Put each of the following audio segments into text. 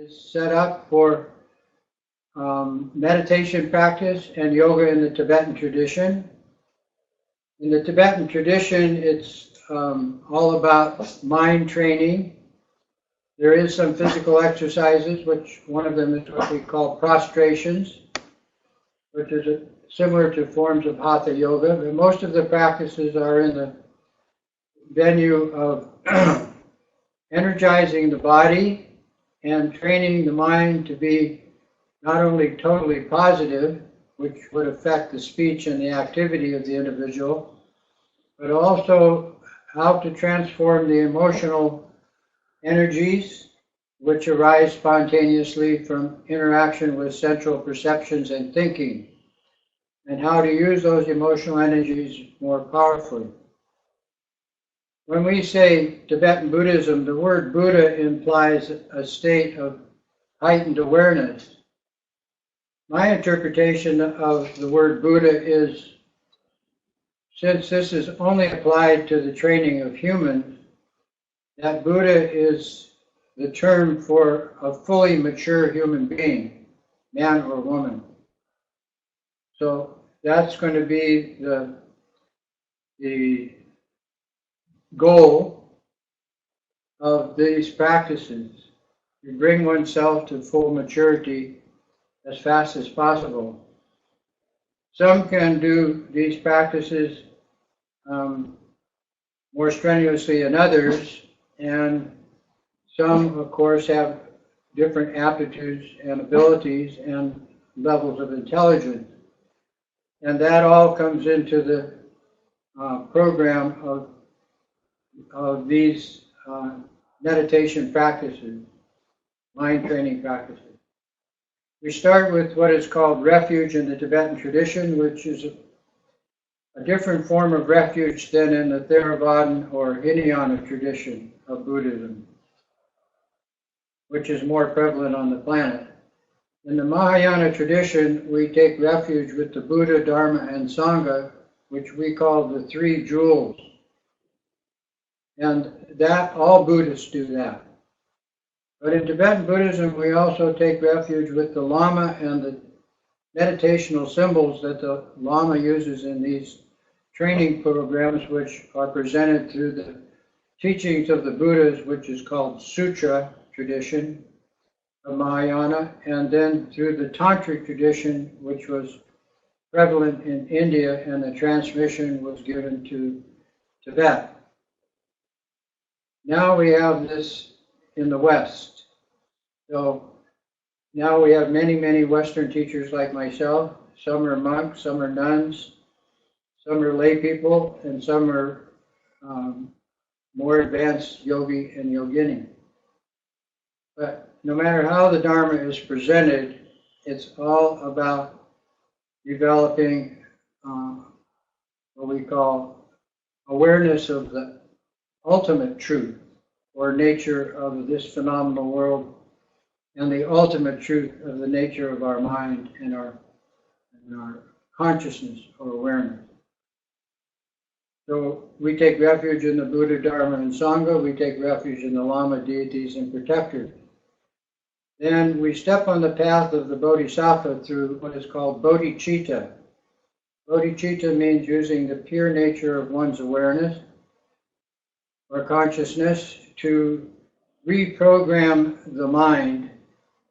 is set up for meditation practice and yoga in the Tibetan tradition. In the Tibetan tradition, it's all about mind training. There is some physical exercises, which one of them is what we call prostrations, which is similar to forms of hatha yoga. But most of the practices are in the venue of energizing the body and training the mind to be not only totally positive, which would affect the speech and the activity of the individual, but also how to transform the emotional energies which arise spontaneously from interaction with central perceptions and thinking, and how to use those emotional energies more powerfully. When we say Tibetan Buddhism, the word Buddha implies a state of heightened awareness. My interpretation of the word Buddha is, since this is only applied to the training of humans, that Buddha is the term for a fully mature human being, man or woman. So that's going to be the goal of these practices, to bring oneself to full maturity as fast as possible. Some can do these practices more strenuously than others, and some, of course, have different aptitudes and abilities and levels of intelligence. And that all comes into the program of these meditation practices, mind training practices. We start with what is called refuge in the Tibetan tradition, which is a different form of refuge than in the Theravadan or Hinayana tradition of Buddhism, which is more prevalent on the planet. In the Mahayana tradition, we take refuge with the Buddha, Dharma, and Sangha, which we call the three jewels. And that all Buddhists do that. But in Tibetan Buddhism, we also take refuge with the Lama and the meditational symbols that the Lama uses in these training programs, which are presented through the teachings of the Buddhas, which is called Sutra tradition of Mahayana, and then through the Tantric tradition, which was prevalent in India, and the transmission was given to Tibet. Now we have this in the West. So now we have many, many Western teachers like myself. Some are monks, some are nuns, some are lay people, and some are more advanced yogi and yogini. But no matter how the Dharma is presented, it's all about developing what we call awareness of the ultimate truth or nature of this phenomenal world, and the ultimate truth of the nature of our mind and our consciousness or awareness. So we take refuge in the Buddha, Dharma, and Sangha. We take refuge in the Lama deities and protectors. Then we step on the path of the Bodhisattva through what is called bodhicitta. Bodhicitta means using the pure nature of one's awareness or consciousness to reprogram the mind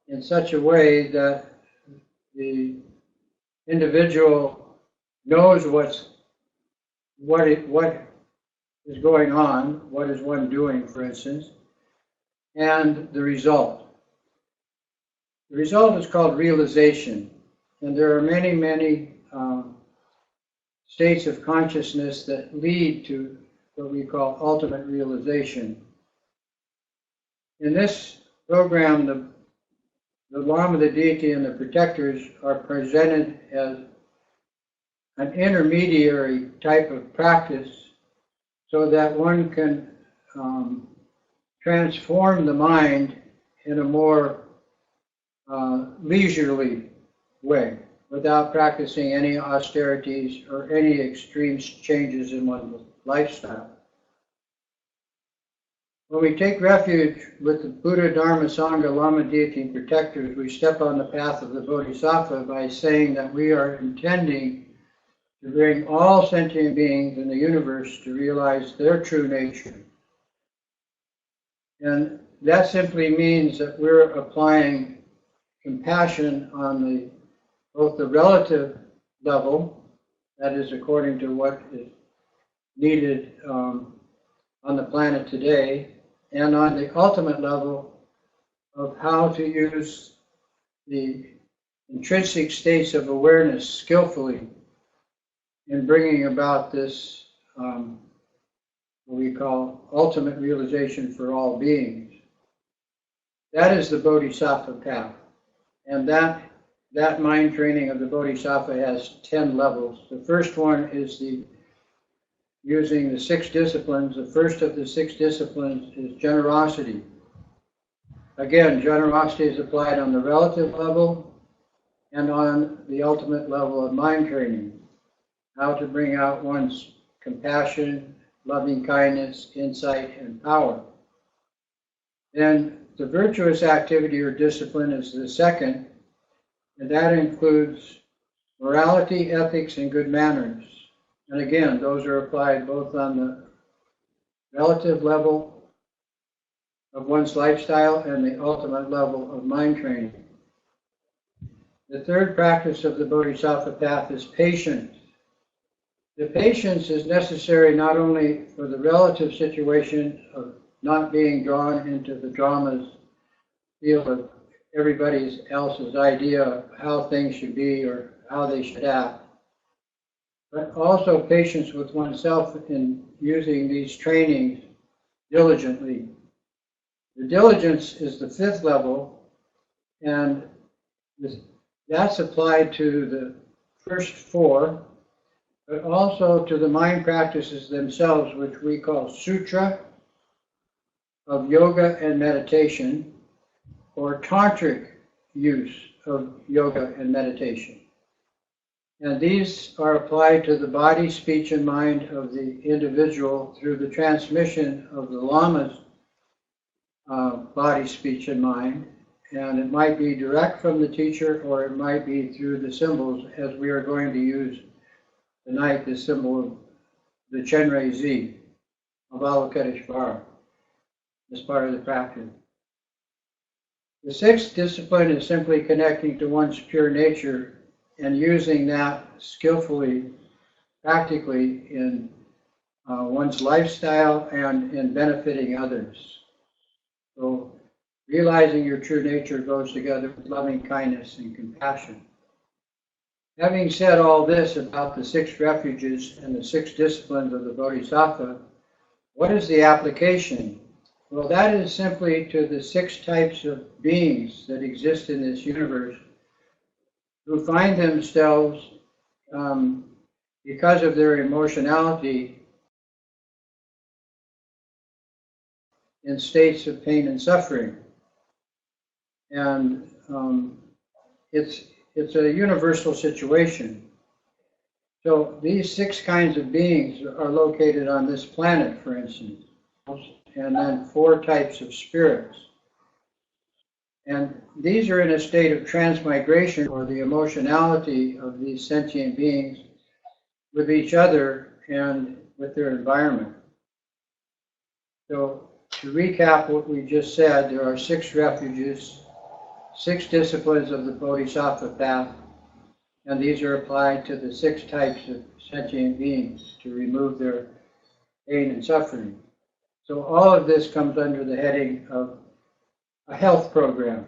in such a way that the individual knows what is going on, what is one doing, for instance, and the result. The result is called realization, and there are many, many states of consciousness that lead to what we call ultimate realization. In this program, the Lama, the deity, and the protectors are presented as an intermediary type of practice so that one can transform the mind in a more leisurely way without practicing any austerities or any extreme changes in one's lifestyle. When we take refuge with the Buddha, Dharma, Sangha, Lama, deity, and protectors, we step on the path of the Bodhisattva by saying that we are intending to bring all sentient beings in the universe to realize their true nature. And that simply means that we're applying compassion on both the relative level, that is according to what is needed on the planet today, and on the ultimate level of how to use the intrinsic states of awareness skillfully in bringing about this, what we call ultimate realization for all beings. That is the Bodhisattva path. And that mind training of the Bodhisattva has 10 levels. The first one is using the 6 disciplines. The first of the 6 disciplines is generosity. Again, generosity is applied on the relative level and on the ultimate level of mind training. How to bring out one's compassion, loving kindness, insight, and power. Then the virtuous activity or discipline is the second, and that includes morality, ethics, and good manners. And again, those are applied both on the relative level of one's lifestyle and the ultimate level of mind training. The third practice of the Bodhisattva path is patience. The patience is necessary not only for the relative situation of not being drawn into the drama's field of everybody else's idea of how things should be or how they should act, but also patience with oneself in using these trainings diligently. The diligence is the 5th level, and that's applied to the first 4, but also to the mind practices themselves, which we call sutra of yoga and meditation, or tantric use of yoga and meditation. And these are applied to the body, speech, and mind of the individual through the transmission of the Lama's body, speech, and mind. And it might be direct from the teacher, or it might be through the symbols, as we are going to use tonight, the symbol of the Chenrezig of Avalokiteshvara as part of the practice. The 6th discipline is simply connecting to one's pure nature and using that skillfully, practically in one's lifestyle and in benefiting others. So realizing your true nature goes together with loving kindness and compassion. Having said all this about the 6 refuges and the 6 disciplines of the Bodhisattva, what is the application? Well, that is simply to the 6 types of beings that exist in this universe who find themselves, because of their emotionality, in states of pain and suffering. And it's a universal situation. So these 6 kinds of beings are located on this planet, for instance, and then 4 types of spirits. And these are in a state of transmigration, or the emotionality of these sentient beings with each other and with their environment. So to recap what we just said, there are 6 refuges, 6 disciplines of the Bodhisattva path, and these are applied to the 6 types of sentient beings to remove their pain and suffering. So all of this comes under the heading of a health program.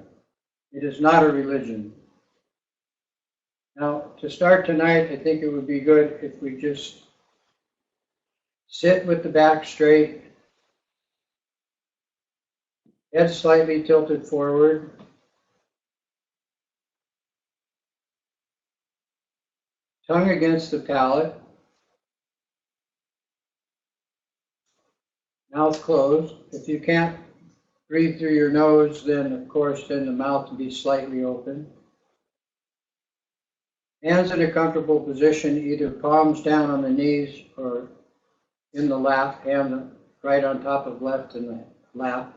It is not a religion. Now, to start tonight, I think it would be good if we just sit with the back straight, head slightly tilted forward, tongue against the palate, mouth closed. If you can't breathe through your nose, then of course, then the mouth will be slightly open. Hands in a comfortable position, either palms down on the knees or in the lap, hand right on top of left and the lap.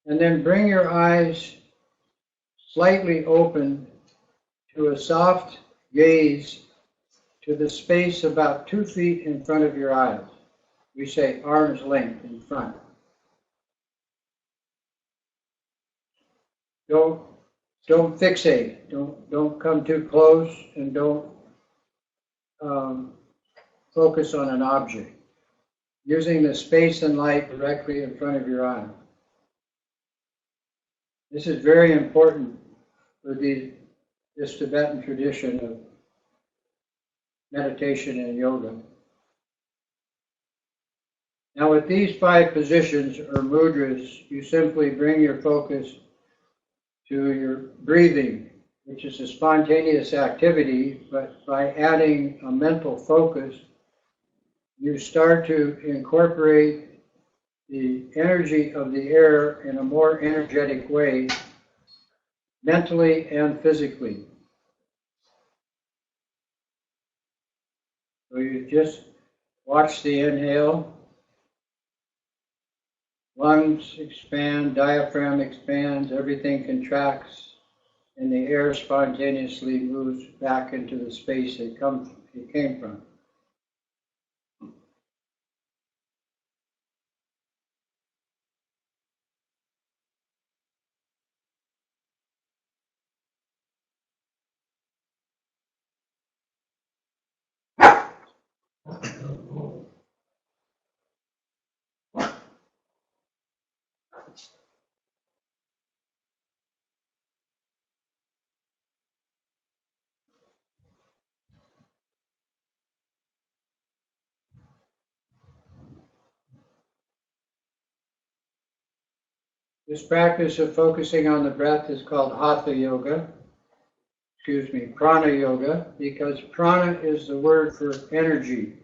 And then bring your eyes slightly open to a soft gaze to the space about 2 feet in front of your eyes. We say arm's length in front. Don't fixate. Don't come too close, and don't focus on an object. Using the space and light directly in front of your eye. This is very important for this Tibetan tradition of meditation and yoga. Now with these 5 positions or mudras, you simply bring your focus to your breathing, which is a spontaneous activity, but by adding a mental focus, you start to incorporate the energy of the air in a more energetic way, mentally and physically. So you just watch the inhale, lungs expand, diaphragm expands, everything contracts, and the air spontaneously moves back into the space it came from. This practice of focusing on the breath is called prana yoga, because prana is the word for energy,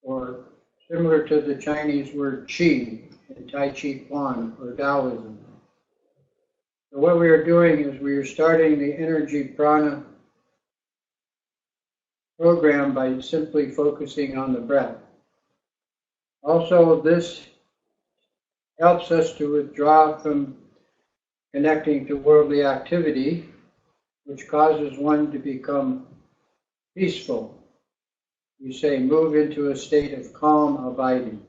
or similar to the Chinese word qi in Tai Chi Chuan or Taoism. So what we are doing is we are starting the energy prana program by simply focusing on the breath. Also, this helps us to withdraw from connecting to worldly activity, which causes one to become peaceful. We say move into a state of calm abiding.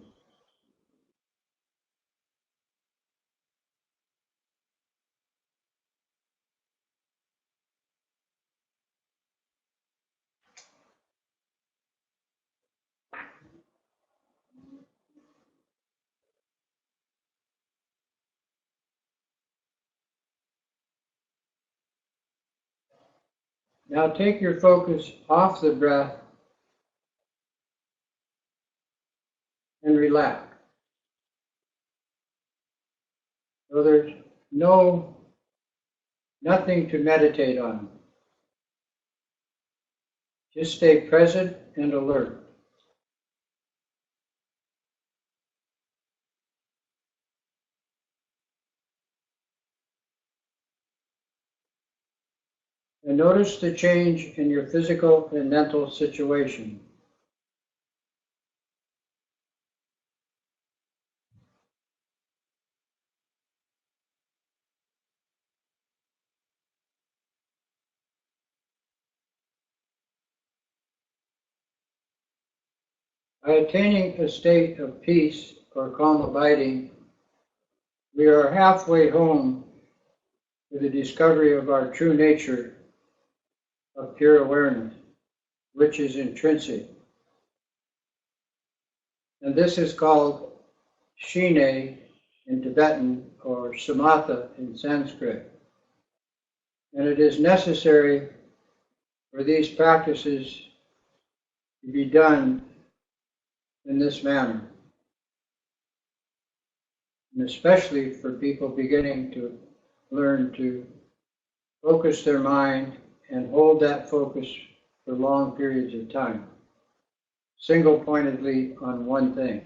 Now take your focus off the breath and relax. So there's nothing to meditate on. Just stay present and alert. And notice the change in your physical and mental situation. By attaining a state of peace or calm abiding, we are halfway home to the discovery of our true nature of pure awareness, which is intrinsic. And this is called shine in Tibetan or samatha in Sanskrit. And it is necessary for these practices to be done in this manner. And especially for people beginning to learn to focus their mind and hold that focus for long periods of time, single-pointedly on one thing.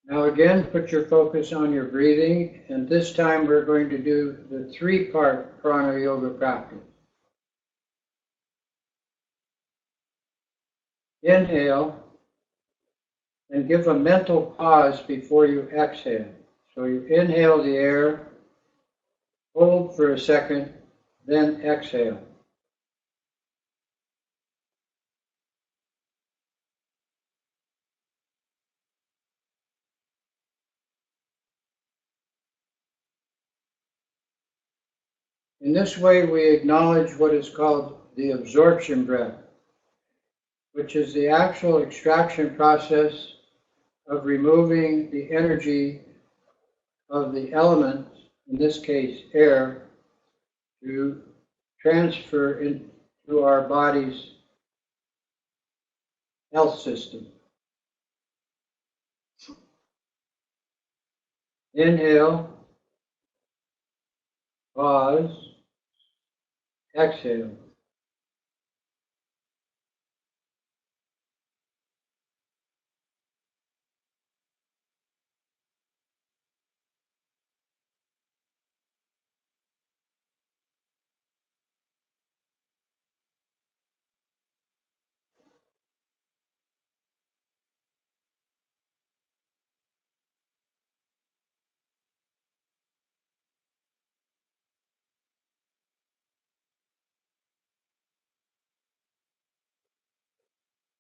Now again, put your focus on your breathing, and this time we're going to do the 3-part prana yoga practice. Inhale, and give a mental pause before you exhale. So you inhale the air, hold for a second, then exhale. In this way, we acknowledge what is called the absorption breath, which is the actual extraction process of removing the energy of the element, in this case air, to transfer into our body's health system. Inhale, pause, exhale.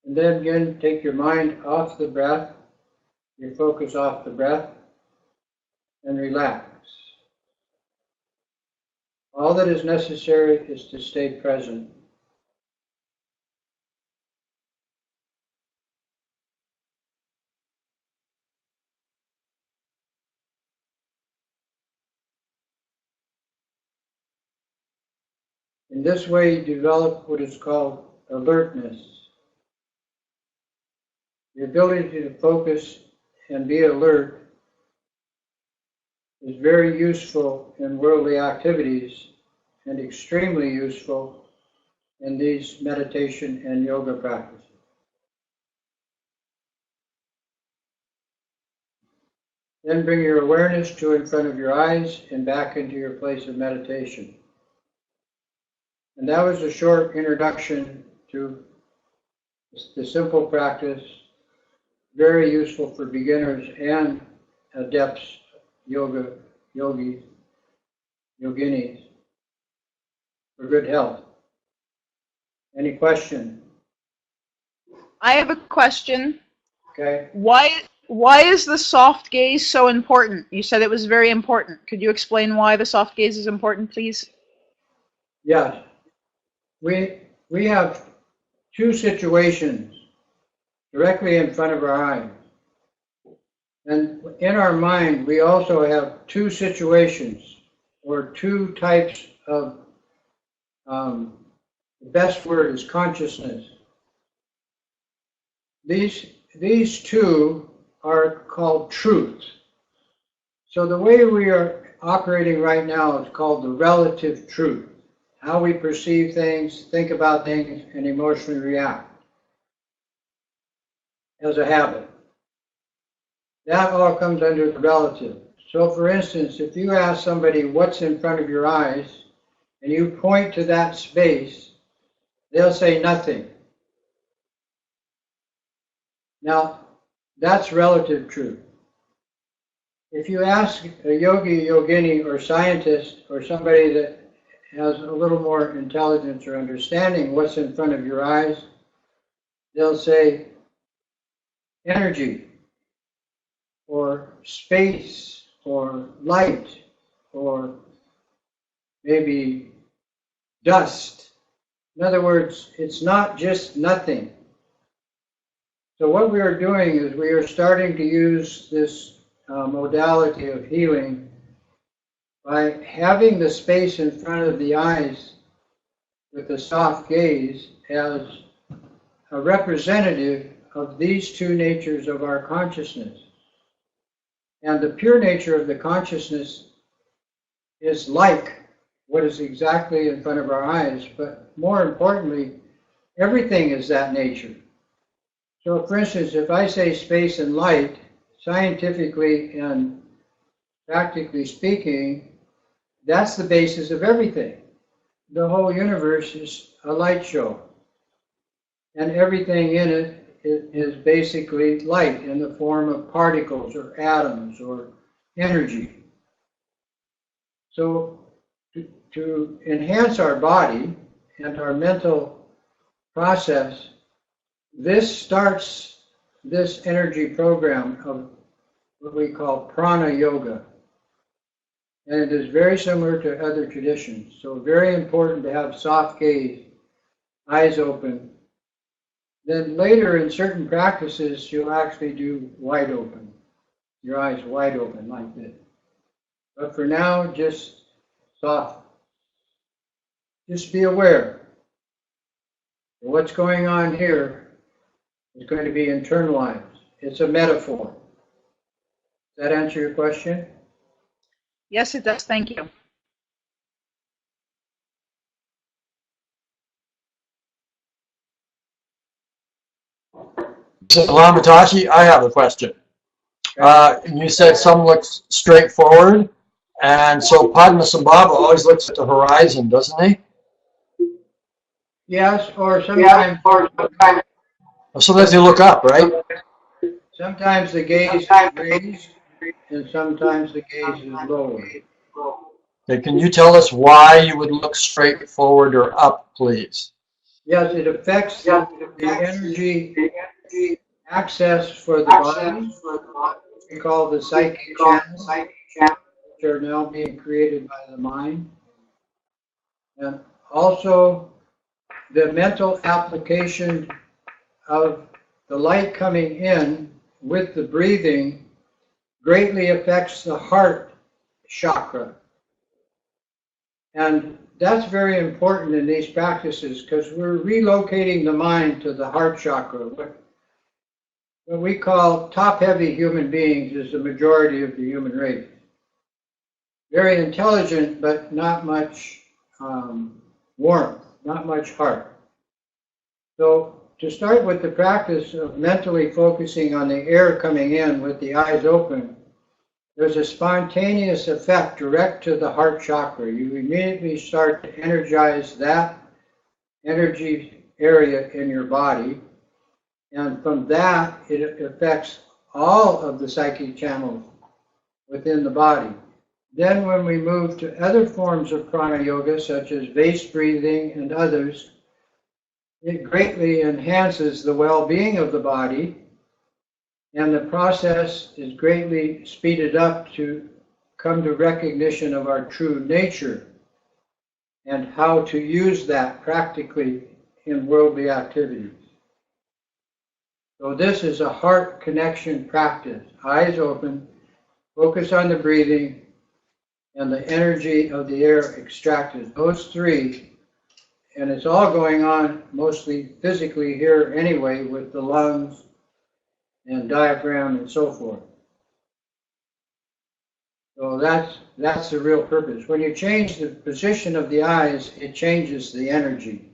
And then again, take your mind off the breath, your focus off the breath, and relax. All that is necessary is to stay present. In this way, you develop what is called alertness. The ability to focus and be alert is very useful in worldly activities and extremely useful in these meditation and yoga practices. Then bring your awareness to in front of your eyes and back into your place of meditation. And that was a short introduction to the simple practice, very useful for beginners and adepts, yogis, yoginis, for good health. Any question? I have a question. Okay. Why is the soft gaze so important? You said it was very important. Could you explain why the soft gaze is important, please? Yes. We have two situations directly in front of our eyes. And in our mind, we also have two situations or two types of, the best word is consciousness. These two are called truths. So the way we are operating right now is called the relative truth. How we perceive things, think about things, and emotionally react as a habit. That all comes under the relative. So for instance, if you ask somebody what's in front of your eyes, and you point to that space, they'll say nothing. Now, that's relative truth. If you ask a yogi, yogini, or scientist, or somebody that has a little more intelligence or understanding what's in front of your eyes, they'll say energy, or space, or light, or maybe dust. In other words, it's not just nothing. So what we are doing is we are starting to use this modality of healing by having the space in front of the eyes with the soft gaze as a representative of these two natures of our consciousness. And the pure nature of the consciousness is like what is exactly in front of our eyes, but more importantly, everything is that nature. So for instance, if I say space and light, scientifically and practically speaking, that's the basis of everything. The whole universe is a light show. and everything in it is basically light in the form of particles or atoms or energy. So to enhance our body and our mental process, this starts this energy program of what we call prana yoga. And it is very similar to other traditions. So very important to have soft gaze, eyes open. Then later in certain practices, you'll actually do wide open, your eyes wide open like this. But for now, just soft. Just be aware. What's going on here is going to be internalized. It's a metaphor. Does that answer your question? Yes, it does. Thank you. So Lama Tashi, I have a question. You said some looks straightforward, and so Padmasambhava always looks at the horizon, doesn't he? Yes, or sometimes. So does he look up, right? Sometimes the gaze is raised, and sometimes the gaze is lowered. Okay, can you tell us why you would look straight forward or up, please? Yes, it affects the energy access for the body. We call the psychic channels, which are now being created by the mind. And also the mental application of the light coming in with the breathing greatly affects the heart chakra. And that's very important in these practices because we're relocating the mind to the heart chakra. What we call top-heavy human beings is the majority of the human race. Very intelligent, but not much warmth, not much heart. So to start with the practice of mentally focusing on the air coming in with the eyes open, there's a spontaneous effect direct to the heart chakra. You immediately start to energize that energy area in your body. And from that, it affects all of the psychic channels within the body. Then when we move to other forms of prana yoga, such as vase breathing and others, it greatly enhances the well-being of the body, and the process is greatly speeded up to come to recognition of our true nature and how to use that practically in worldly activities. So this is a heart connection practice. Eyes open, focus on the breathing, and the energy of the air extracted. Those three, and it's all going on mostly physically here anyway with the lungs and diaphragm and so forth. So that's the real purpose. When you change the position of the eyes, it changes the energy.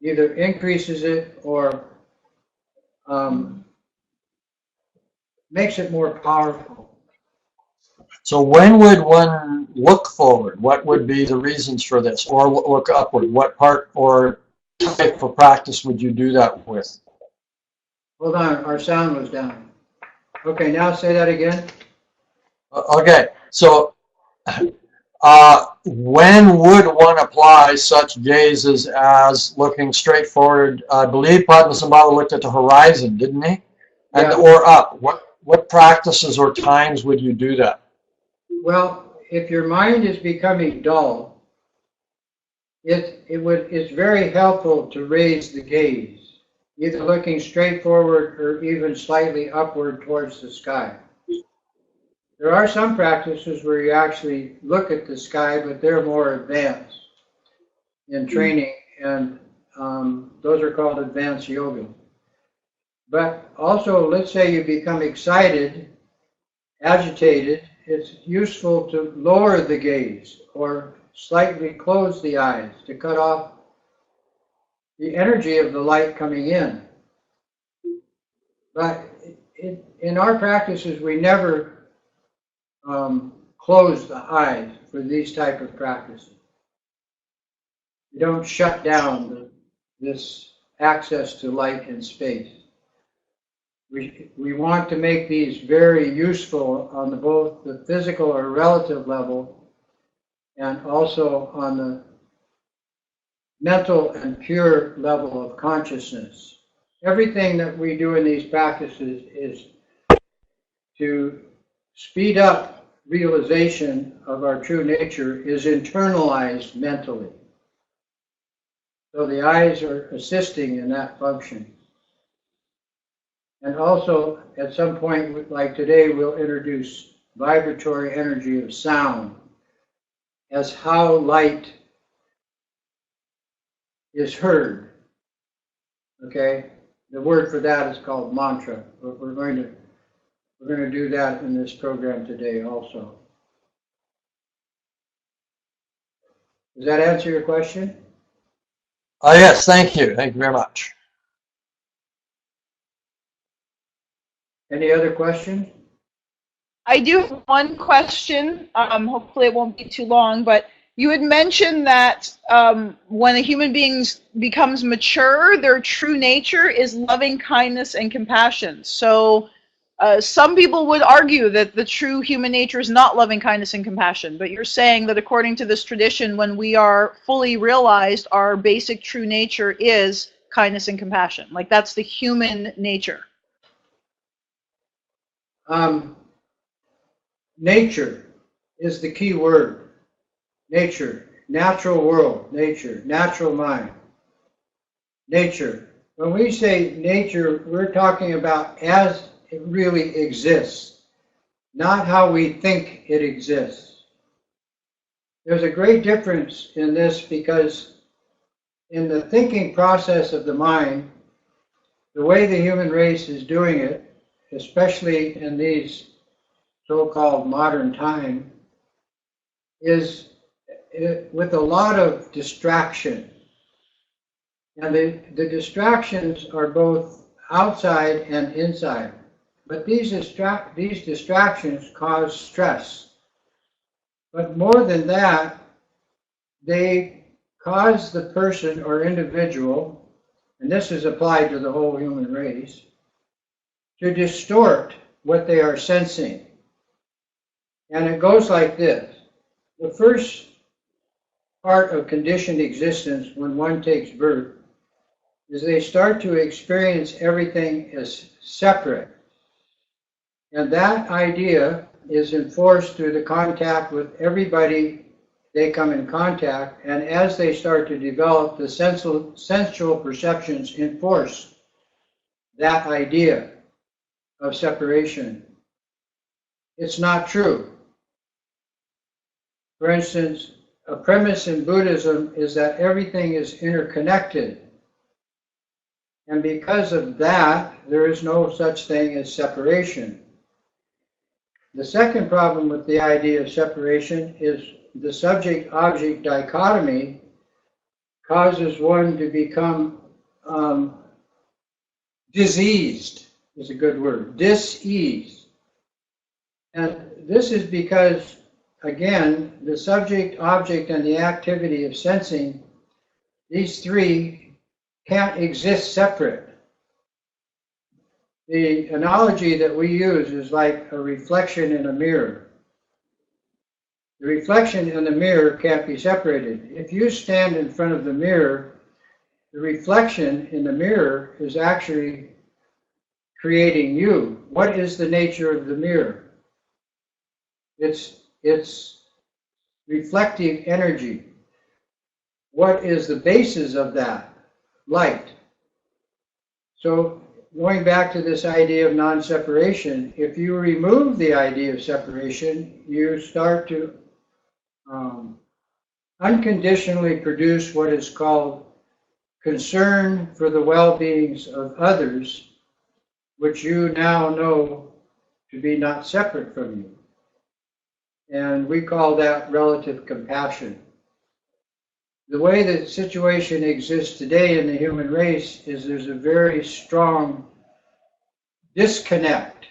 Either increases it or makes it more powerful. So when would one look forward? What would be the reasons for this? Or look upward? What part or type of practice would you do that with? Hold on, our sound was down. Okay, now say that again. Okay, so when would one apply such gazes as looking straight forward? I believe Padmasambhava looked at the horizon, didn't he? And Yeah. or up. What practices or times would you do that? Well, if your mind is becoming dull, it's very helpful to raise the gaze, either looking straight forward or even slightly upward towards the sky. There are some practices where you actually look at the sky, but they're more advanced in training, and those are called advanced yoga. But also, let's say you become excited, agitated, it's useful to lower the gaze or slightly close the eyes to cut off the energy of the light coming in. But in our practices, we never close the eyes for these type of practices. You don't shut down this access to light and space. We want to make these very useful on both the physical or relative level and also on the mental and pure level of consciousness. Everything that we do in these practices is to speed up realization of our true nature is internalized mentally. So the eyes are assisting in that function. And also, at some point, like today, we'll introduce vibratory energy of sound as how light is heard. Okay? The word for that is called mantra. But we're going to do that in this program today also. Does that answer your question? Yes, thank you. Thank you very much. Any other questions? I do have one question. Hopefully it won't be too long, but you had mentioned that when a human being becomes mature, their true nature is loving kindness and compassion. So some people would argue that the true human nature is not loving kindness and compassion, but you're saying that according to this tradition, when we are fully realized, our basic true nature is kindness and compassion. Like that's the human nature. Nature is the key word. Nature, natural world, nature, natural mind. Nature. When we say nature, we're talking about as it really exists, not how we think it exists. There's a great difference in this because in the thinking process of the mind, the way the human race is doing it, especially in these so-called modern time, is with a lot of distraction. And the distractions are both outside and inside. But these distractions cause stress. But more than that, they cause the person or individual, and this is applied to the whole human race, to distort what they are sensing. And it goes like this. The first part of conditioned existence when one takes birth is they start to experience everything as separate. And that idea is enforced through the contact with everybody they come in contact, and as they start to develop, the sensual perceptions enforce that idea of separation. It's not true. For instance, a premise in Buddhism is that everything is interconnected. And because of that, there is no such thing as separation. The second problem with the idea of separation is the subject-object dichotomy causes one to become diseased, is a good word, dis-ease. And this is because, again, the subject, object, and the activity of sensing, these three can't exist separate. The analogy that we use is like a reflection in a mirror. The reflection in the mirror can't be separated. If you stand in front of the mirror, the reflection in the mirror is actually creating you. What is the nature of the mirror? It's reflective energy. What is the basis of that? Light. So going back to this idea of non-separation, if you remove the idea of separation, you start to unconditionally produce what is called concern for the well-beings of others, which you now know to be not separate from you. And we call that relative compassion. The way the situation exists today in the human race is there's a very strong disconnect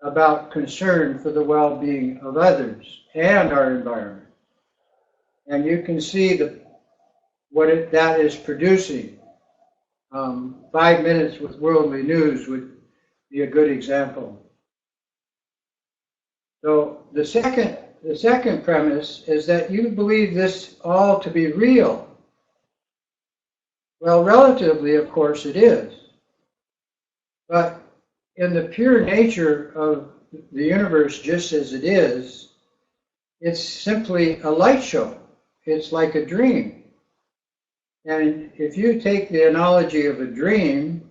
about concern for the well-being of others and our environment. And you can see that is producing. 5 minutes with worldly news would be a good example. So the second premise is that you believe this all to be real. Well, relatively, of course, it is. But in the pure nature of the universe, just as it is, it's simply a light show. It's like a dream. And if you take the analogy of a dream,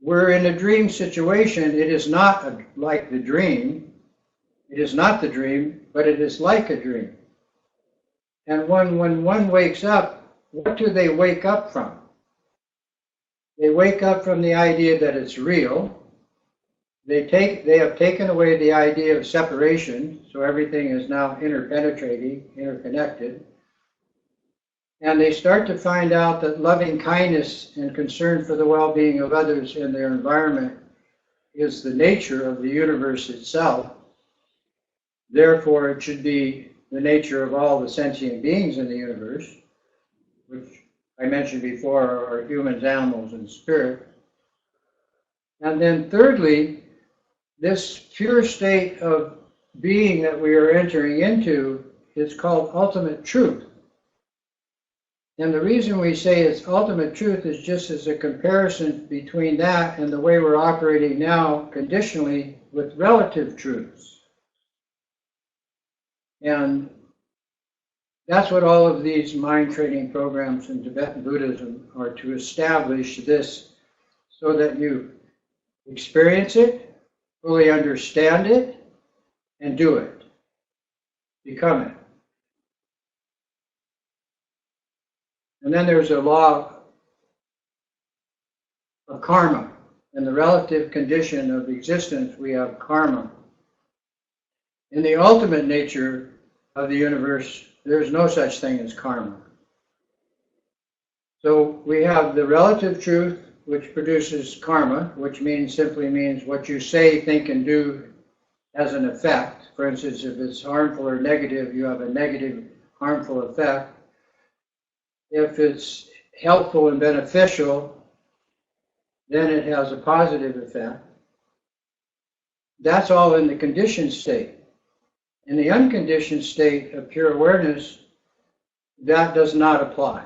we're in a dream situation. It is not like the dream. It is not the dream, but it is like a dream. And when one wakes up, what do they wake up from? They wake up from the idea that it's real. They have taken away the idea of separation, so everything is now interpenetrating, interconnected. And they start to find out that loving kindness and concern for the well-being of others and their environment is the nature of the universe itself. Therefore, it should be the nature of all the sentient beings in the universe, which I mentioned before are humans, animals, and spirit. And then thirdly, this pure state of being that we are entering into is called ultimate truth. And the reason we say it's ultimate truth is just as a comparison between that and the way we're operating now conditionally with relative truths. And that's what all of these mind training programs in Tibetan Buddhism are, to establish this so that you experience it, fully understand it, and do it. Become it. And then there's a law of karma. In the relative condition of existence, we have karma. In the ultimate nature of the universe, there's no such thing as karma. So we have the relative truth, which produces karma, which simply means what you say, think, and do has an effect. For instance, if it's harmful or negative, you have a negative, harmful effect. If it's helpful and beneficial, then it has a positive effect. That's all in the conditioned state. In the unconditioned state of pure awareness, that does not apply.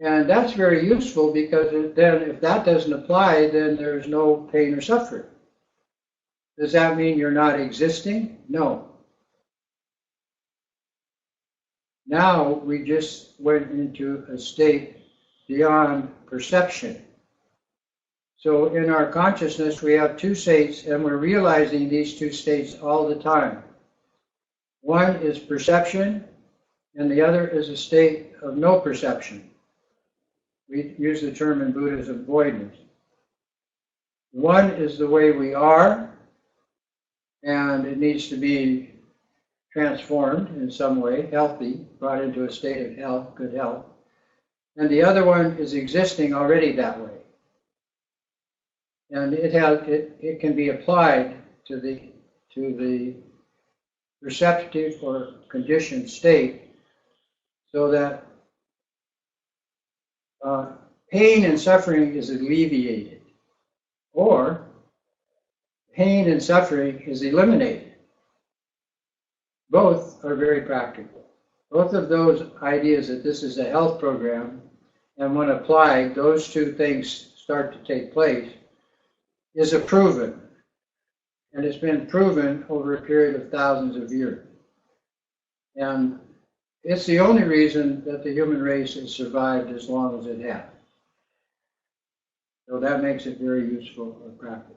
And that's very useful because then if that doesn't apply, then there's no pain or suffering. Does that mean you're not existing? No. Now we just went into a state beyond perception. So in our consciousness, we have two states, and we're realizing these two states all the time. One is perception, and the other is a state of no perception. We use the term in Buddhism, voidness. One is the way we are, and it needs to be transformed in some way, healthy, brought into a state of health, good health. And the other one is existing already that way. And it can be applied to the perceptive or conditioned state, so that pain and suffering is alleviated, or pain and suffering is eliminated. Both are very practical. Both of those ideas that this is a health program, and when applied, those two things start to take place, is a proven. And it's been proven over a period of thousands of years. And it's the only reason that the human race has survived as long as it has. So that makes it very useful and practical.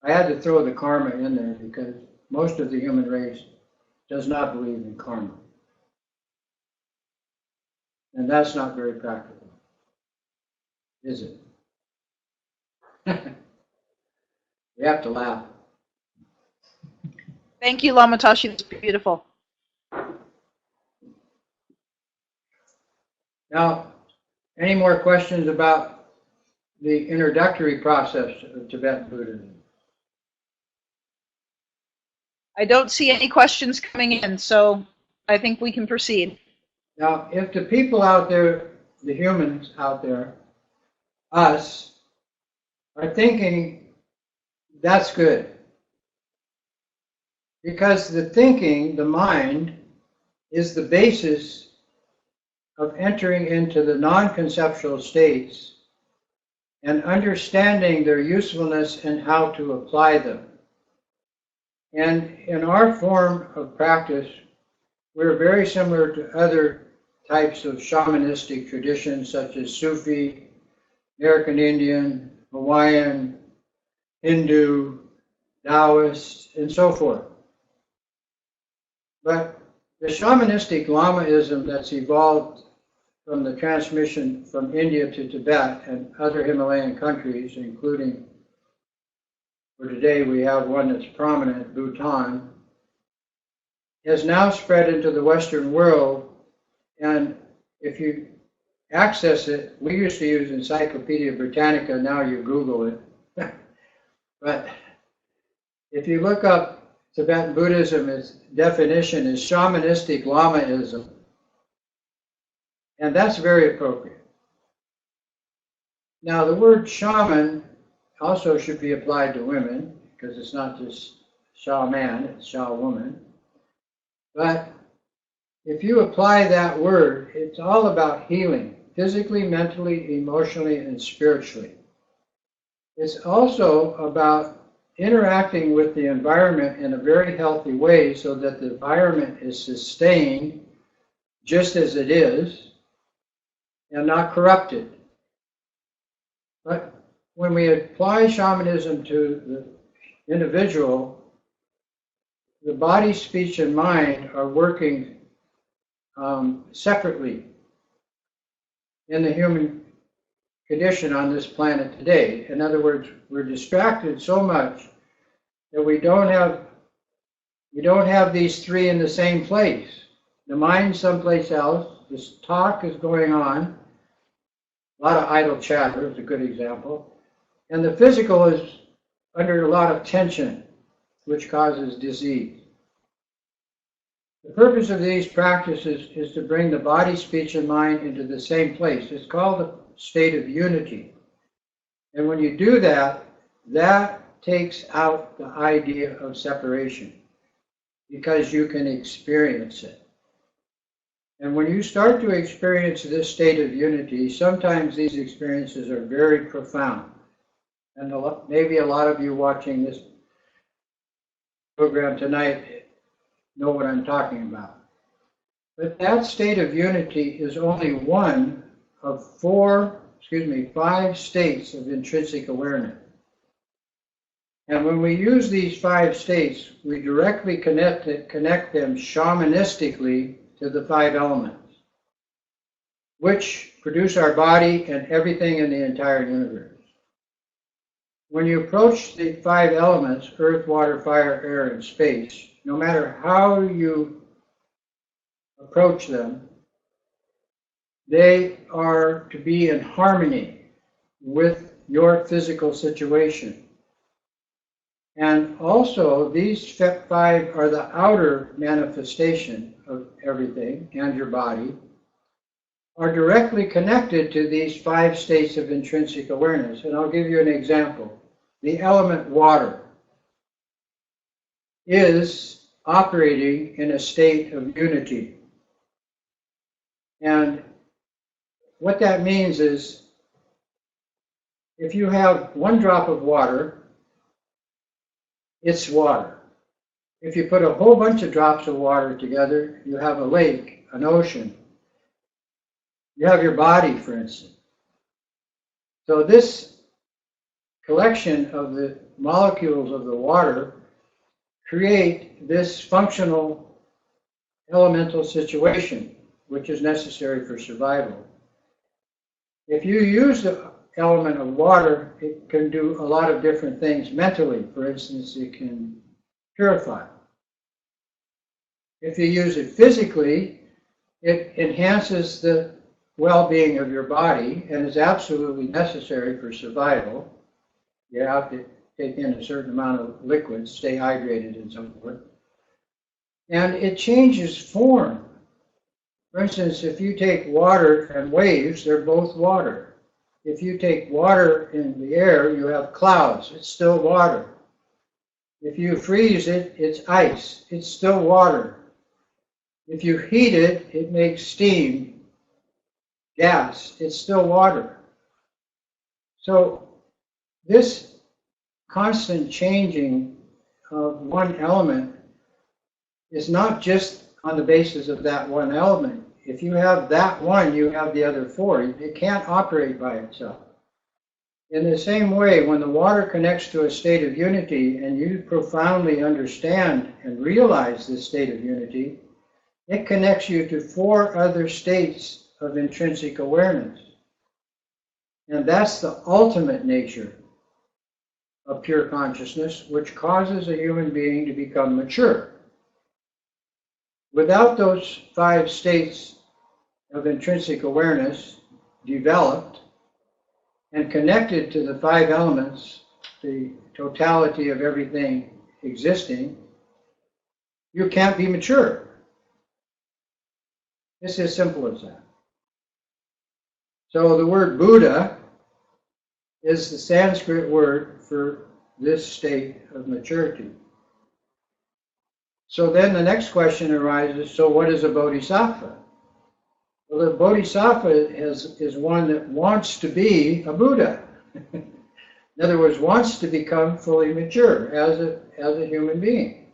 I had to throw the karma in there because most of the human race does not believe in karma. And that's not very practical, is it? We have to laugh. Thank you, Lama Tashi. That's beautiful. Now, any more questions about the introductory process of Tibetan Buddhism? I don't see any questions coming in, so I think we can proceed. Now, if the people out there, the humans out there, us, are thinking that's good, because the thinking, the mind, is the basis of entering into the non-conceptual states and understanding their usefulness and how to apply them. And in our form of practice, we're very similar to other types of shamanistic traditions such as Sufi, American Indian, Hawaiian, Hindu, Taoist, and so forth. But the shamanistic Lamaism that's evolved from the transmission from India to Tibet and other Himalayan countries, including, for today we have one that's prominent, Bhutan, has now spread into the Western world. And if you access it, we used to use Encyclopedia Britannica, now you Google it. But if you look up Tibetan Buddhism, its definition is shamanistic Lamaism. And that's very appropriate. Now, the word shaman also should be applied to women, because it's not just shaman, it's shawoman. But if you apply that word, it's all about healing, physically, mentally, emotionally, and spiritually. It's also about interacting with the environment in a very healthy way so that the environment is sustained just as it is and not corrupted. But when we apply shamanism to the individual, the body, speech, and mind are working separately in the human condition on this planet today. In other words, we're distracted so much that we don't have these three in the same place. The mind someplace else, this talk is going on, a lot of idle chatter is a good example, and the physical is under a lot of tension, which causes disease. The purpose of these practices is to bring the body, speech, and mind into the same place. It's called a state of unity. And when you do that, that takes out the idea of separation, because you can experience it. And when you start to experience this state of unity, sometimes these experiences are very profound. And maybe a lot of you watching this program tonight know what I'm talking about. But that state of unity is only one of five states of intrinsic awareness. And when we use these 5 states, we directly connect them shamanistically to the 5 elements, which produce our body and everything in the entire universe. When you approach the 5 elements, earth, water, fire, air, and space, no matter how you approach them, they are to be in harmony with your physical situation. And also, these 5 are the outer manifestation of everything, and your body, are directly connected to these 5 states of intrinsic awareness. And I'll give you an example. The element water is operating in a state of unity. And what that means is, if you have 1 drop of water, it's water. If you put a whole bunch of drops of water together, you have a lake, an ocean. You have your body, for instance. So this collection of the molecules of the water create this functional elemental situation, which is necessary for survival. If you use the element of water, it can do a lot of different things mentally. For instance, it can purify. If you use it physically, it enhances the well-being of your body and is absolutely necessary for survival. You have to take in a certain amount of liquids, stay hydrated and so forth. And it changes form. For instance, if you take water and waves, they're both water. If you take water in the air, you have clouds. It's still water. If you freeze it, it's ice. It's still water. If you heat it, it makes steam, gas. It's still water. So this constant changing of one element is not just on the basis of that one element. If you have that one, you have the other four. It can't operate by itself. In the same way, when the water connects to a state of unity and you profoundly understand and realize this state of unity, it connects you to four other states of intrinsic awareness. And that's the ultimate nature of pure consciousness, which causes a human being to become mature. Without those five states of intrinsic awareness developed and connected to the five elements, the totality of everything existing, you can't be mature. It's as simple as that. So the word Buddha is the Sanskrit word for this state of maturity. So then the next question arises, so what is a bodhisattva? Well, the bodhisattva is one that wants to be a Buddha. In other words, wants to become fully mature as a human being.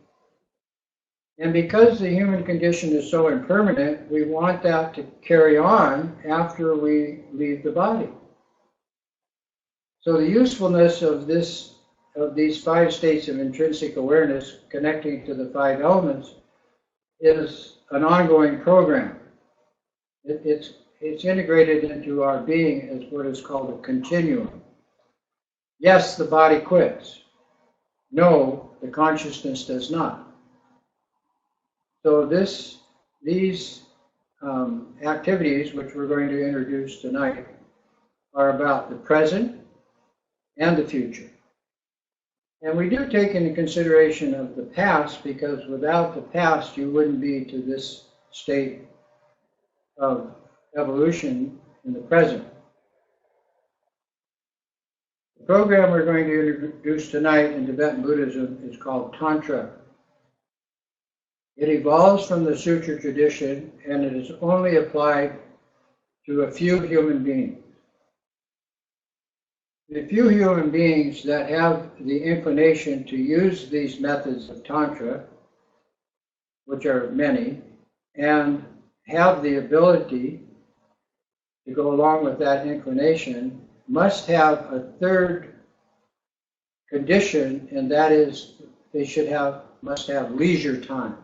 And because the human condition is so impermanent, we want that to carry on after we leave the body. So the usefulness of these five states of intrinsic awareness connecting to the five elements is an ongoing program. It's integrated into our being as what is called a continuum. Yes, the body quits. No, the consciousness does not. So these activities, which we're going to introduce tonight, are about the present and the future. And we do take into consideration of the past, because without the past, you wouldn't be to this state of evolution in the present. The program we're going to introduce tonight in Tibetan Buddhism is called Tantra. It evolves from the Sutra tradition, and it is only applied to a few human beings. The few human beings that have the inclination to use these methods of Tantra, which are many, and have the ability to go along with that inclination, must have a third condition, and that is they must have leisure time.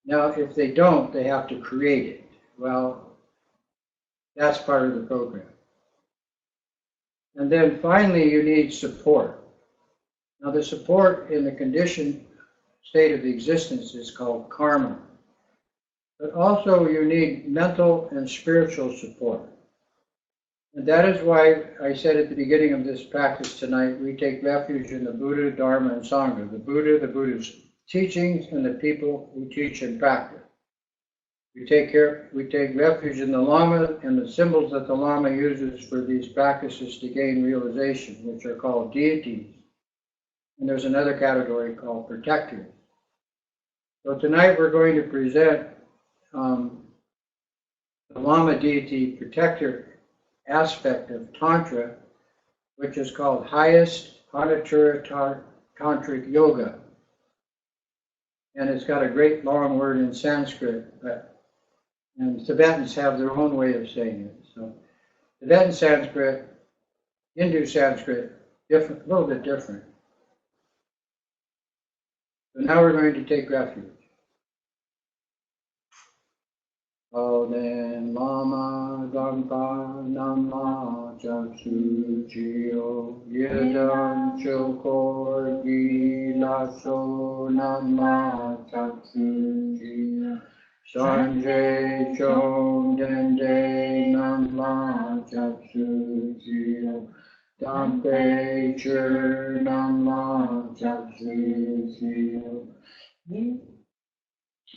Now, if they don't, they have to create it. Well, that's part of the program. And then finally, you need support. Now, the support in the conditioned state of existence is called karma. But also, you need mental and spiritual support. And that is why I said at the beginning of this practice tonight, we take refuge in the Buddha, Dharma, and Sangha. The Buddha, the Buddha's teachings, and the people who teach and practice. We take refuge in the Lama and the symbols that the Lama uses for these practices to gain realization, which are called deities. And there's another category called protectors. So tonight we're going to present the Lama deity protector aspect of Tantra, which is called highest Anatara Tantric Yoga. And it's got a great long word in Sanskrit, and Tibetans have their own way of saying it. So Tibetan Sanskrit, Hindu Sanskrit, a little bit different. So now we're going to take refuge. Oden Lama Dampa Nama Chaksu Jio Yedam Chokor Gilaso Nama Chaksu Jio Sanjay Chom Dende Nama Chaksu Jio Dampe Chur Nama Chaksu Jio.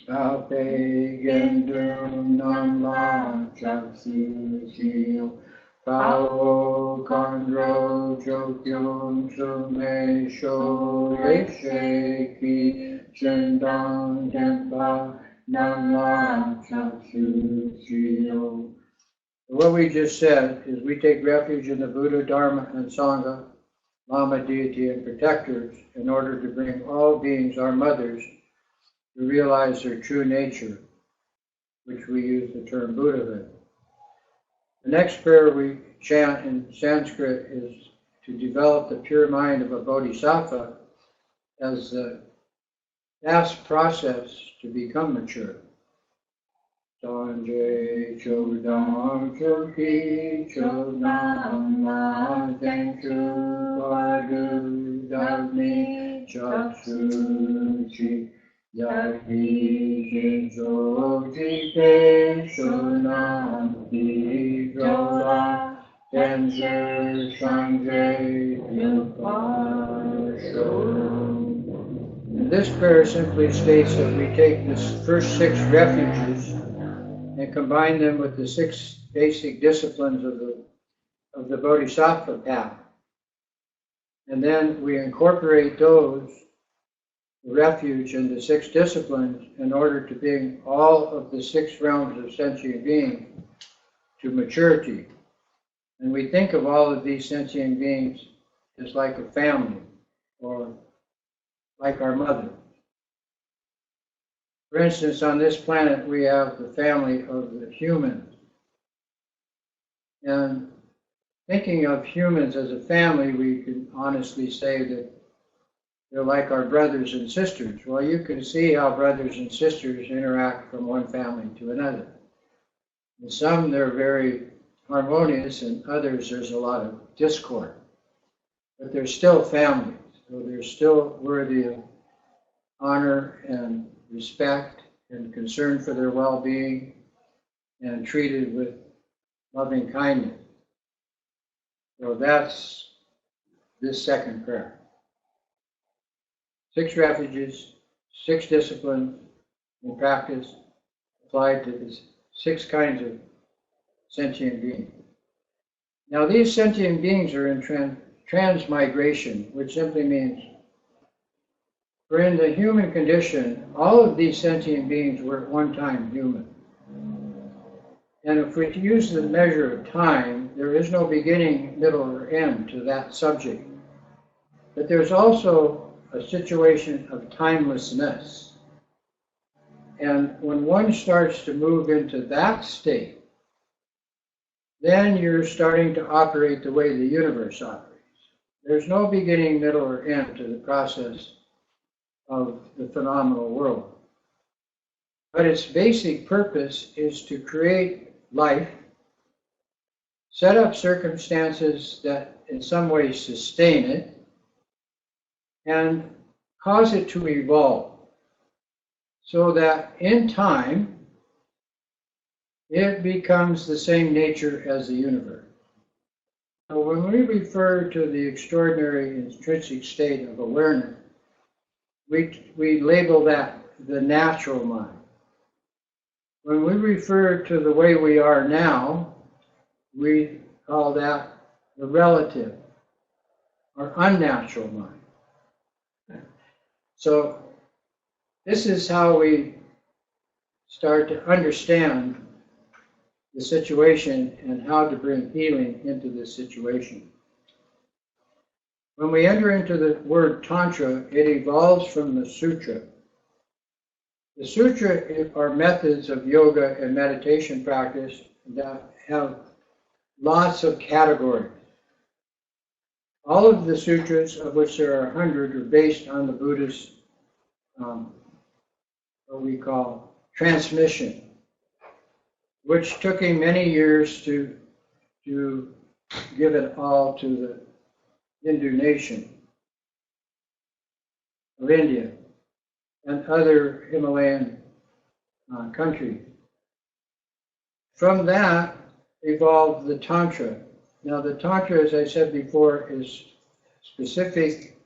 Sape Gendum Nam La Chaksu Shio Pao Kondro Jokyum Sume Sho Yeshe Ki Chendang Tempa Nam La Chaksu Shio. What we just said is we take refuge in the Buddha, Dharma, and Sangha, Lama, deity, and protectors in order to bring all beings, our mothers, to realize their true nature, which we use the term Buddhahood. The next prayer we chant in Sanskrit is to develop the pure mind of a bodhisattva as the fast process to become mature. Sanjay Chodam Choki Chodam Ma Tenchu Padu Dagni Chatsuchi Yahi Jinzo Jite Shunam Hidrola Tenzer Sanjay Yupasho. And this prayer simply states that we take the first 6 refuges and combine them with the 6 basic disciplines of the Bodhisattva path. And then we incorporate those refuge into 6 disciplines in order to bring all of the 6 realms of sentient being to maturity. And we think of all of these sentient beings as like a family or like our mother. For instance, on this planet, we have the family of the humans. And thinking of humans as a family, we can honestly say that they're like our brothers and sisters. Well, you can see how brothers and sisters interact from one family to another. In some, they're very harmonious, and others, there's a lot of discord. But they're still families, so they're still worthy of honor and respect and concern for their well-being and treated with loving kindness. So that's this second prayer. 6 refuges, 6 disciplines in practice applied to the 6 kinds of sentient beings. Now these sentient beings are in transmigration, which simply means, for in the human condition, all of these sentient beings were at one time human. And if we use the measure of time, there is no beginning, middle, or end to that subject. But there's also a situation of timelessness. And when one starts to move into that state, then you're starting to operate the way the universe operates. There's no beginning, middle, or end to the process of the phenomenal world. But its basic purpose is to create life, set up circumstances that in some ways sustain it, and cause it to evolve so that in time it becomes the same nature as the universe. So when we refer to the extraordinary intrinsic state of awareness, we label that the natural mind. When we refer to the way we are now, we call that the relative or unnatural mind. So this is how we start to understand the situation and how to bring healing into this situation. When we enter into the word Tantra, it evolves from the Sutra. The Sutra are methods of yoga and meditation practice that have lots of categories. All of the sutras, of which there are 100, are based on the Buddhist, what we call transmission, which took him many years to give it all to the Hindu nation of India and other Himalayan countries. From that evolved the Tantra. Now the Tantra, as I said before, is specific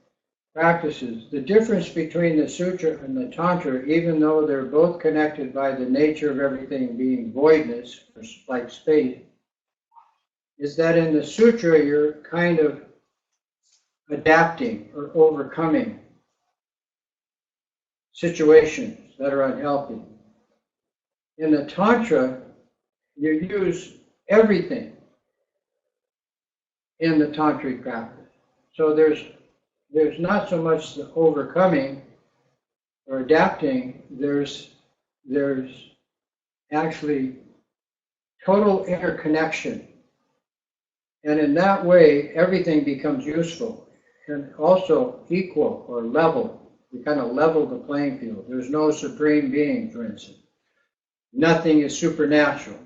practices. The difference between the Sutra and the Tantra, even though they're both connected by the nature of everything being voidness, or like space, is that in the Sutra you're kind of adapting or overcoming situations that are unhealthy. In the Tantra, you use everything in the tantric practice. So there's not so much the overcoming or adapting, there's actually total interconnection. And in that way, everything becomes useful and also equal or level. We kind of level the playing field. There's no supreme being, for instance. Nothing is supernatural.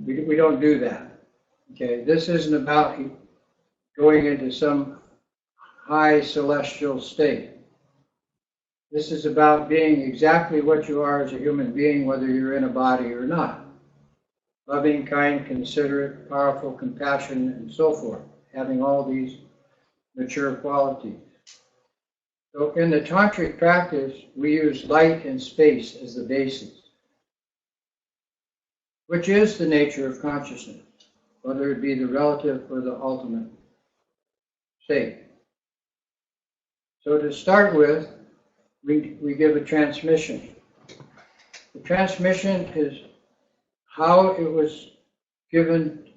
We don't do that. Okay, this isn't about going into some high celestial state. This is about being exactly what you are as a human being, whether you're in a body or not. Loving, kind, considerate, powerful, compassionate, and so forth. Having all these mature qualities. So in the tantric practice, we use light and space as the basis, which is the nature of consciousness, whether it be the relative or the ultimate state. So to start with, we give a transmission. The transmission is how it was given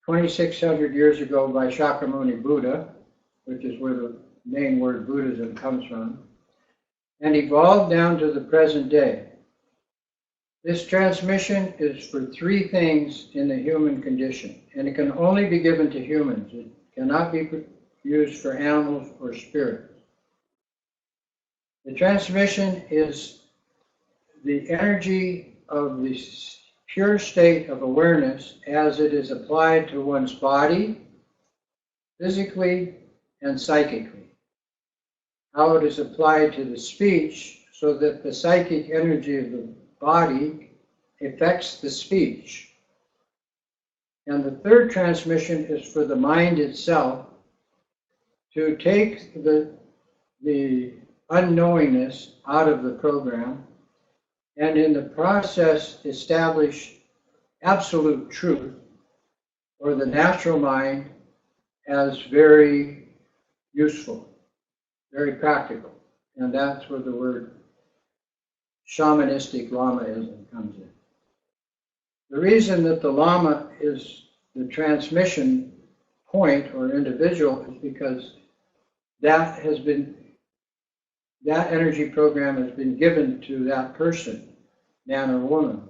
2,600 years ago by Shakyamuni Buddha, which is where the main word Buddhism comes from, and evolved down to the present day. This transmission is for three things in the human condition, and it can only be given to humans. It cannot be used for animals or spirits. The transmission is the energy of the pure state of awareness as it is applied to one's body, physically and psychically. How it is applied to the speech so that the psychic energy of the body affects the speech. And the third transmission is for the mind itself to take the unknowingness out of the program and in the process establish absolute truth or the natural mind as very useful, very practical. And that's where the word shamanistic Lamaism comes in. The reason that the Lama is the transmission point or individual is because that energy program has been given to that person, man or woman.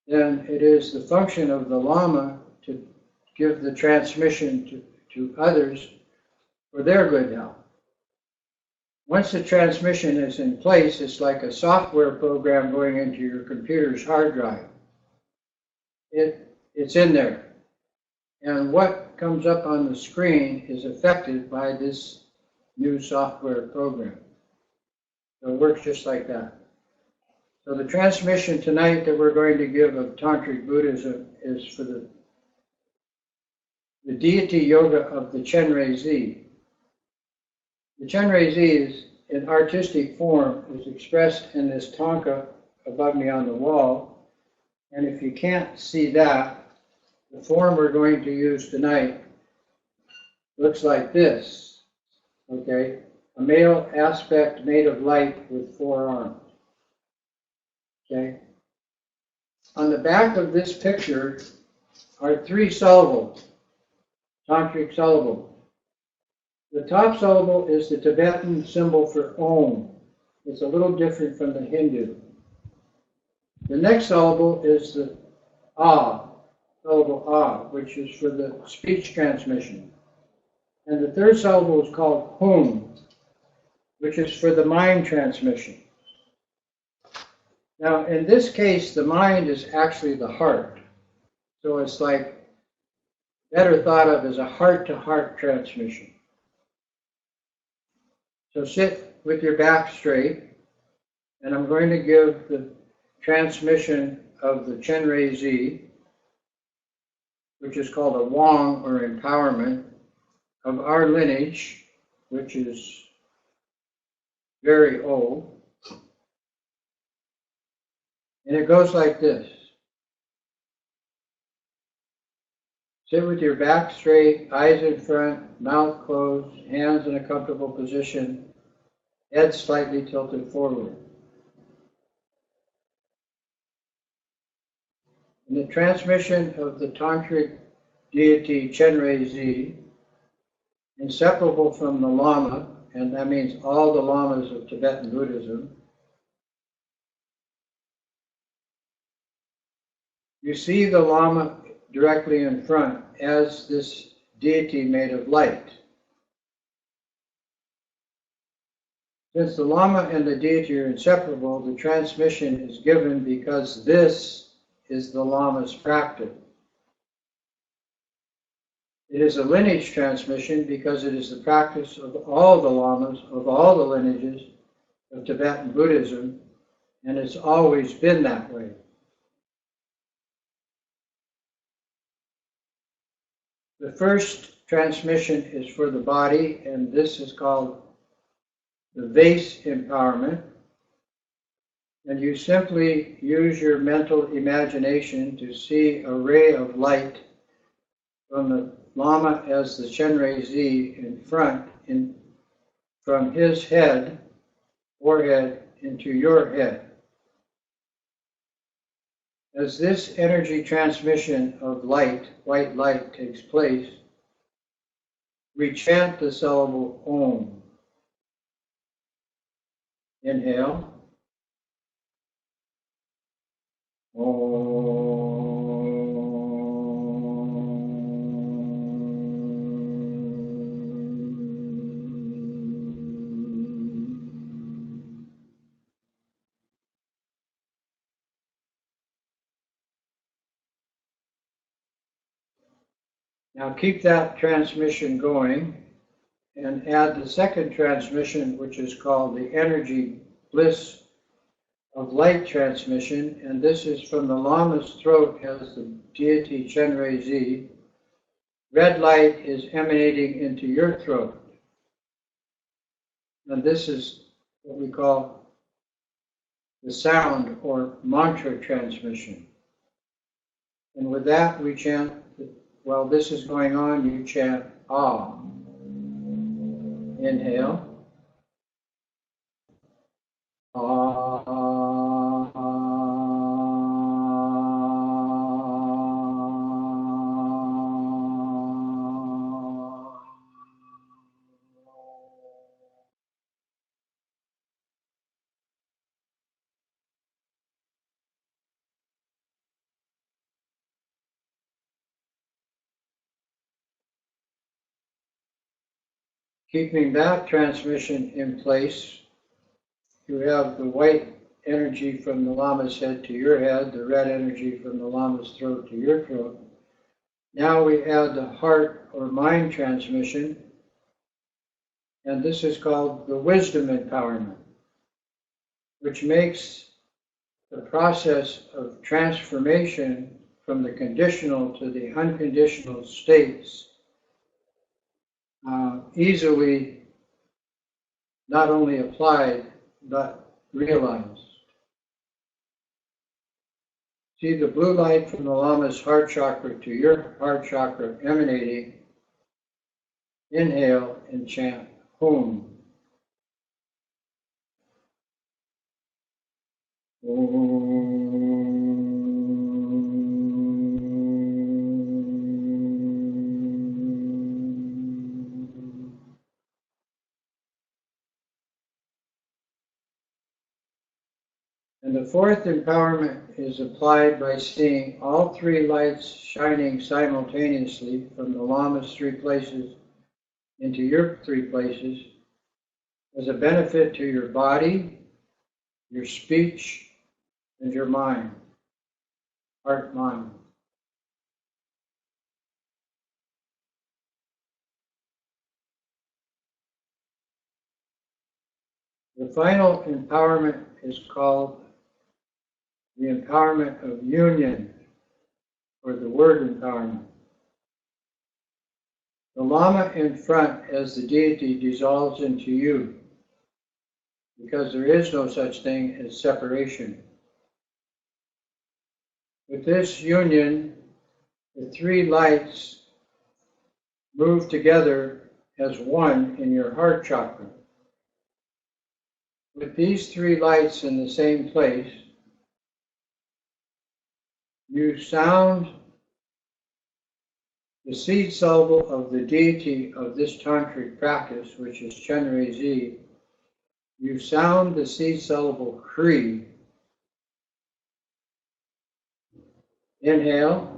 Then it is the function of the Lama to give the transmission to others for their good health. Once the transmission is in place, it's like a software program going into your computer's hard drive. It's in there. And what comes up on the screen is affected by this new software program. So it works just like that. So the transmission tonight that we're going to give of Tantric Buddhism is for the deity yoga of the Chenrezig. The Chenrezig is in artistic form, is expressed in this tanka above me on the wall. And if you can't see that, the form we're going to use tonight looks like this, okay? A male aspect made of light with 4 arms, okay? On the back of this picture are 3 syllables, tantric syllables. The top syllable is the Tibetan symbol for Om. It's a little different from the Hindu. The next syllable is the syllable which is for the speech transmission. And the third syllable is called Hum, which is for the mind transmission. Now, in this case, the mind is actually the heart. So it's like better thought of as a heart-to-heart transmission. So sit with your back straight, and I'm going to give the transmission of the Chenrezig, which is called a Wong or empowerment of our lineage which is very old. And it goes like this. Sit with your back straight, eyes in front, mouth closed, hands in a comfortable position, head slightly tilted forward. In the transmission of the tantric deity Chenrezig, inseparable from the Lama, and that means all the Lamas of Tibetan Buddhism, you see the Lama directly in front as this deity made of light. Since the Lama and the deity are inseparable, the transmission is given because this is the Lama's practice. It is a lineage transmission because it is the practice of all the Lamas, of all the lineages of Tibetan Buddhism, and it's always been that way. The first transmission is for the body, and this is called the vase empowerment. And you simply use your mental imagination to see a ray of light from the Lama as the Chenrezig in front, from his head, forehead, into your head. As this energy transmission of light, white light, takes place, we chant the syllable Om. Inhale. Om. Now keep that transmission going and add the second transmission, which is called the energy bliss of light transmission, and this is from the Lama's throat as the deity Chenrezig. Red light is emanating into your throat. And this is what we call the sound or mantra transmission. And with that we chant, while this is going on, you chant Ah. Inhale. Ah. Keeping that transmission in place, you have the white energy from the Lama's head to your head, the red energy from the Lama's throat to your throat. Now we add the heart or mind transmission, and this is called the wisdom empowerment, which makes the process of transformation from the conditional to the unconditional states easily not only applied, but realized. See the blue light from the Lama's heart chakra to your heart chakra emanating. Inhale and chant Om. Om. And the fourth empowerment is applied by seeing all three lights shining simultaneously from the Lama's three places into your three places as a benefit to your body, your speech, and your mind, heart, mind. The final empowerment is called the empowerment of union, or the word empowerment. The Lama in front as the deity dissolves into you, because there is no such thing as separation. With this union, the three lights move together as one in your heart chakra. With these three lights in the same place, you sound the seed syllable of the deity of this tantric practice, which is Chenrezig. You sound the seed syllable Kri. Inhale.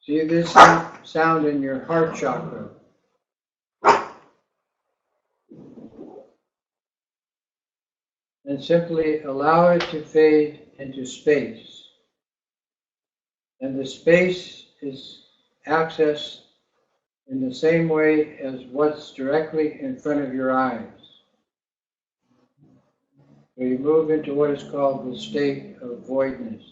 See this sound in your heart chakra. And simply allow it to fade into space. And the space is accessed in the same way as what's directly in front of your eyes. So you move into what is called the state of voidness.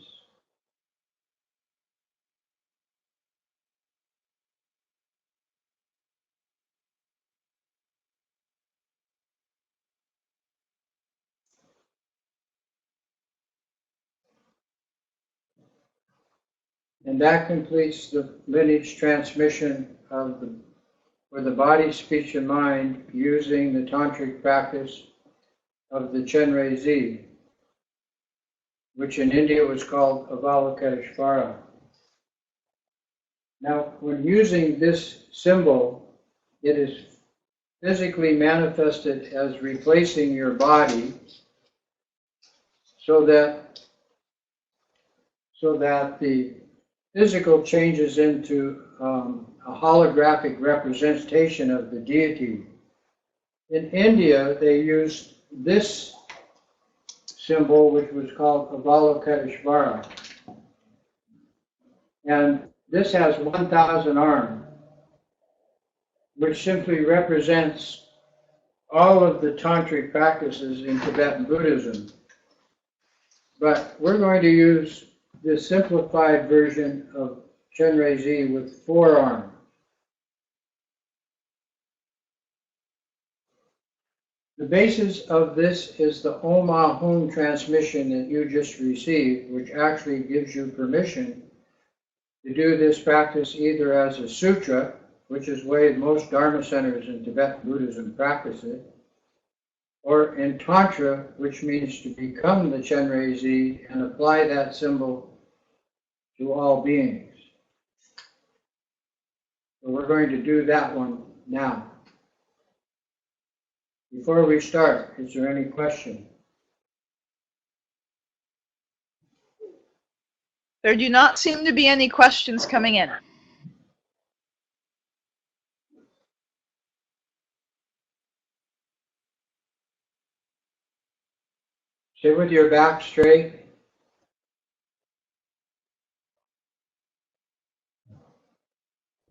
And that completes the lineage transmission of for the body, speech, and mind using the tantric practice of the Chenrezig, which in India was called Avalokiteshvara. Now, when using this symbol, it is physically manifested as replacing your body so that the physical changes into a holographic representation of the deity. In India, they used this symbol, which was called Avalokiteshvara. And this has 1,000 arms, which simply represents all of the tantric practices in Tibetan Buddhism. But we're going to use the simplified version of Chenrezig with 4 arms. The basis of this is the Om Ahum transmission that you just received, which actually gives you permission to do this practice either as a sutra, which is the way most Dharma centers in Tibetan Buddhism practice it, or in Tantra, which means to become the Chenrezig and apply that symbol to all beings. So we're going to do that one now. Before we start, is there any question? There do not seem to be any questions coming in. Sit with your back straight.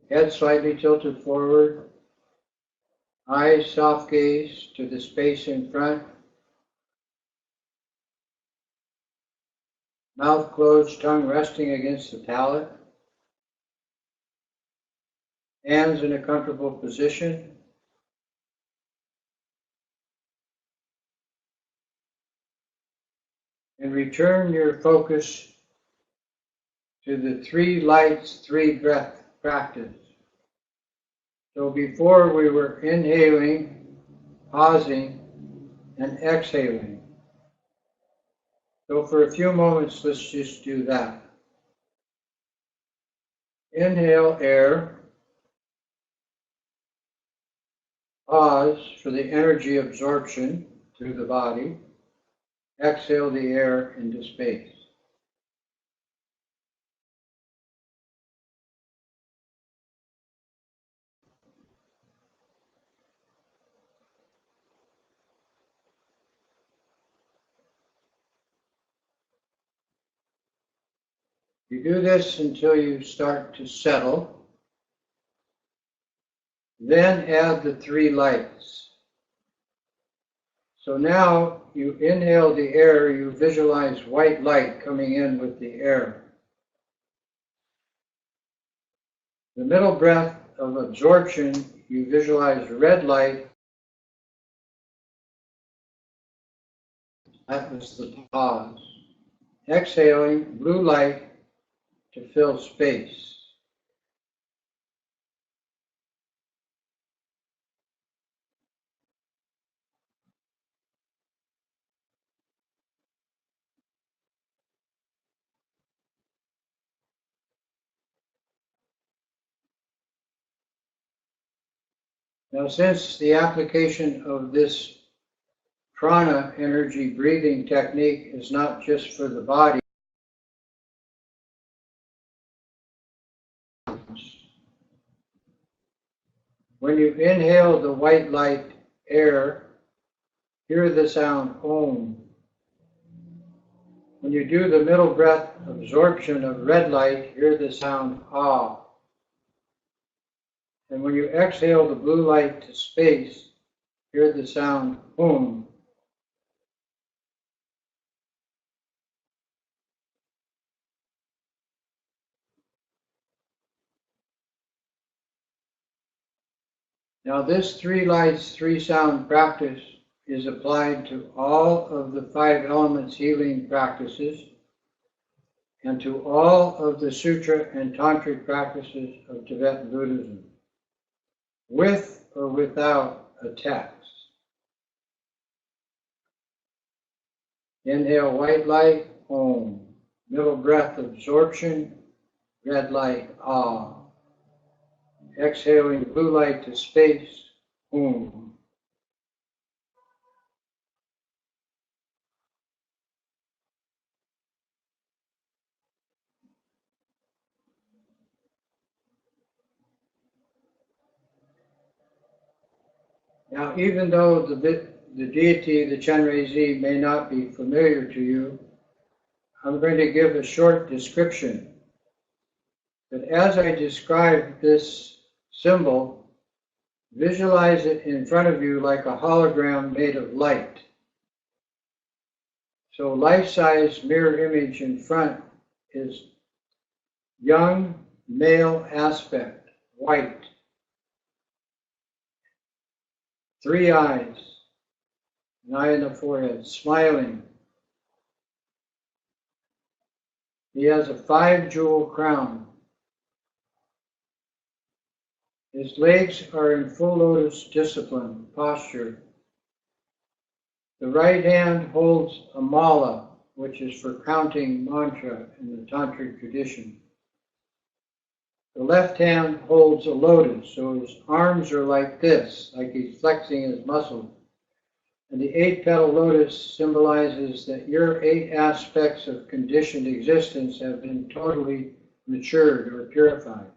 Head slightly tilted forward. Eyes soft gaze to the space in front. Mouth closed, tongue resting against the palate. Hands in a comfortable position. And return your focus to the 3 lights, 3 breath practice. So before we were inhaling, pausing, and exhaling. So for a few moments, let's just do that. Inhale air. Pause for the energy absorption through the body. Exhale the air into space. You do this until you start to settle. Then add the 3 lights. So now you inhale the air, you visualize white light coming in with the air. The middle breath of absorption, you visualize red light. That was the pause. Exhaling, blue light to fill space. Now, since the application of this prana energy breathing technique is not just for the body, when you inhale the white light air, hear the sound Om. When you do the middle breath absorption of red light, hear the sound Ah. And when you exhale the blue light to space, hear the sound Hum. Now this 3 lights, 3 sound practice is applied to all of the 5 elements healing practices and to all of the sutra and tantric practices of Tibetan Buddhism, with or without a text. Inhale white light, Om. Middle breath absorption, red light, Ah. Exhaling blue light to space, Om. Now, even though the deity, the Chenrezig, may not be familiar to you, I'm going to give a short description. But as I describe this symbol, visualize it in front of you like a hologram made of light. So life-size mirror image in front is young male aspect, white. 3 eyes, an eye in the forehead, smiling. He has a 5-jewel crown. His legs are in full lotus discipline, posture. The right hand holds a mala, which is for counting mantra in the tantric tradition. The left hand holds a lotus, so his arms are like this, like he's flexing his muscles. And the 8-petal lotus symbolizes that your 8 aspects of conditioned existence have been totally matured or purified.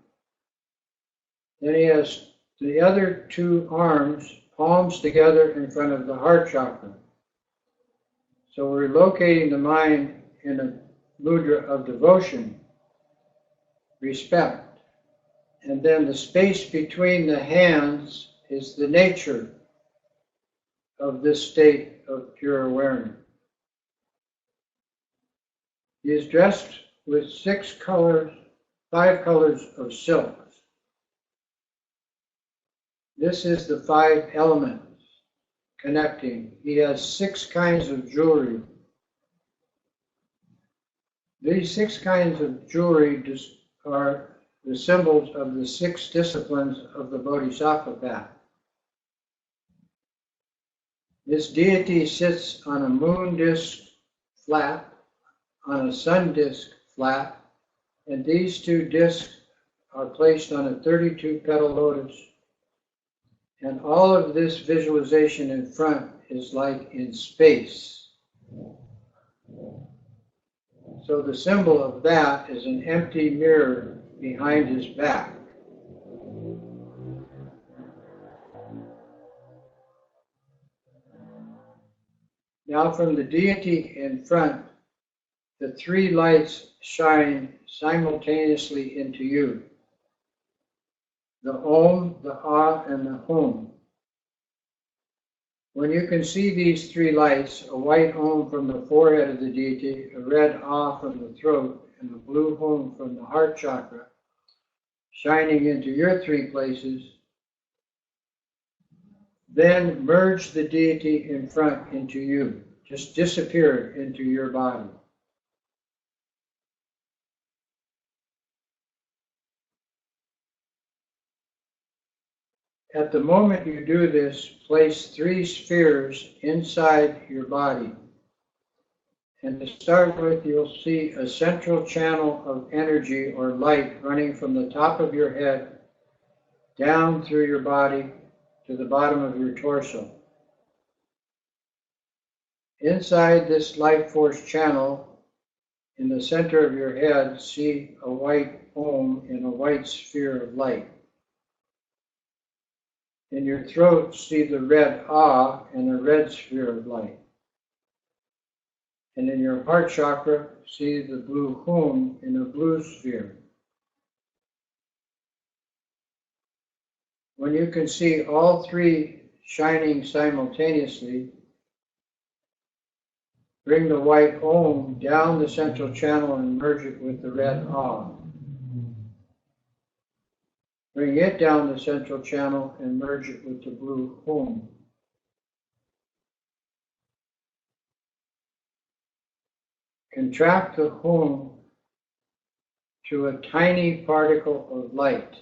Then he has the other 2 arms, palms together in front of the heart chakra. So we're locating the mind in a mudra of devotion, respect. And then the space between the hands is the nature of this state of pure awareness. He is dressed with 5 colors of silks. This is the 5 elements connecting. He has 6 kinds of jewelry. These 6 kinds of jewelry are the symbols of the 6 disciplines of the Bodhisattva path. This deity sits on a moon disk flat, on a sun disk flat, and these 2 disks are placed on a 32-petal lotus. And all of this visualization in front is like in space. So the symbol of that is an empty mirror behind his back. Now from the deity in front, the three lights shine simultaneously into you. The Om, the Ah, and the Hum. When you can see these three lights, a white Om from the forehead of the deity, a red Ah from the throat, and a blue Hum from the heart chakra, shining into your three places, then merge the deity in front into you. Just disappear into your body. At the moment you do this, place three spheres inside your body. And to start with, you'll see a central channel of energy or light running from the top of your head down through your body to the bottom of your torso. Inside this life force channel, in the center of your head, see a white Om in a white sphere of light. In your throat, see the red Ah in a red sphere of light. And in your heart chakra, see the blue Hum in a blue sphere. When you can see all three shining simultaneously, bring the white Om down the central channel and merge it with the red Ah. Bring it down the central channel and merge it with the blue Hum. Contract the Hum to a tiny particle of light.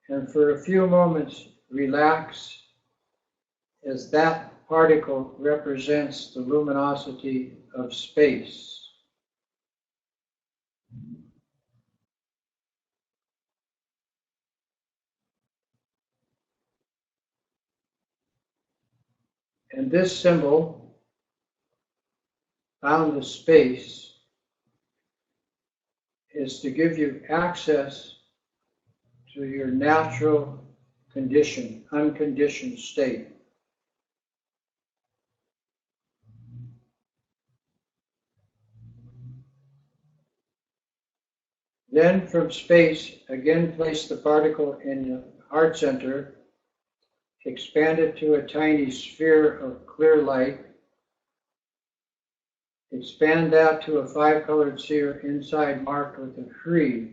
And for a few moments, relax as that particle represents the luminosity of space. And this symbol, bound to space, is to give you access to your natural condition, unconditioned state. Then from space, again place the particle in the heart center, expand it to a tiny sphere of clear light, expand that to a five-colored sphere inside marked with a Shri.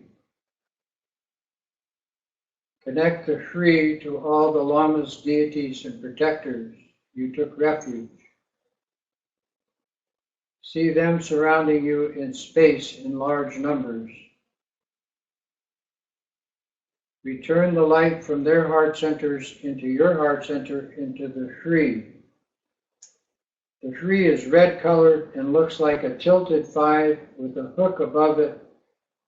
Connect the Shri to all the lamas, deities, and protectors you took refuge. See them surrounding you in space in large numbers. Return the light from their heart centers into your heart center into the Shri. The Shri is red colored and looks like a tilted 5 with a hook above it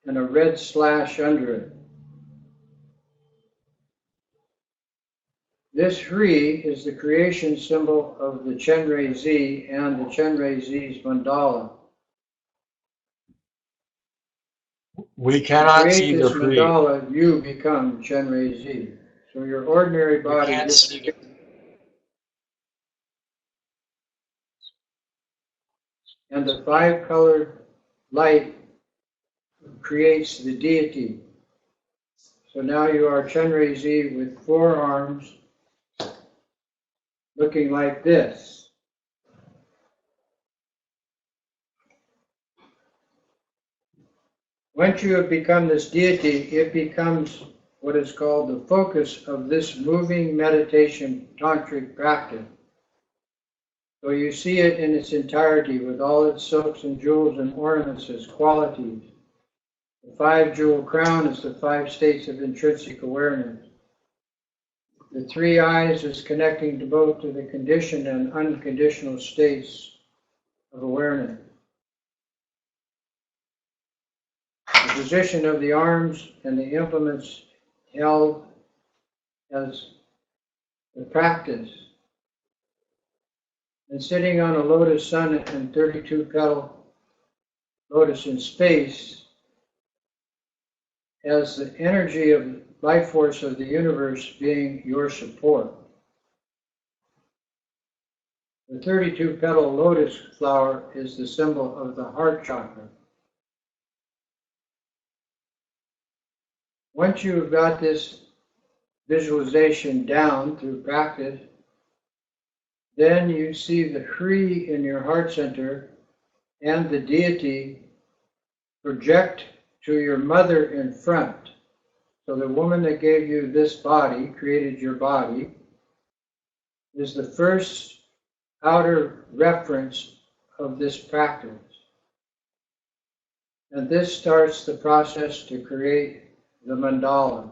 and a red slash under it. This Shri is the creation symbol of the Chenrezig and the Chenrezig's mandala. We cannot to see create the this Shri. mandala, you become Chenrezig. So your ordinary We body can't see it. and the 5-colored light creates the deity. So now you are Chenrezig with 4 arms looking like this. Once you have become this deity, it becomes what is called the focus of this moving meditation tantric practice. So you see it in its entirety with all its silks and jewels and ornaments as qualities. The 5-jewel crown is the 5 states of intrinsic awareness. The 3 eyes is connecting to both to the conditioned and unconditional states of awareness. The position of the arms and the implements held as the practice. And sitting on a lotus sun and 32-petal lotus in space as the energy of life force of the universe being your support. The 32-petal lotus flower is the symbol of the heart chakra. Once you've got this visualization down through practice, then you see the Shri in your heart center and the deity project to your mother in front. So the woman that gave you this body, created your body, is the first outer reference of this practice. And this starts the process to create the mandala.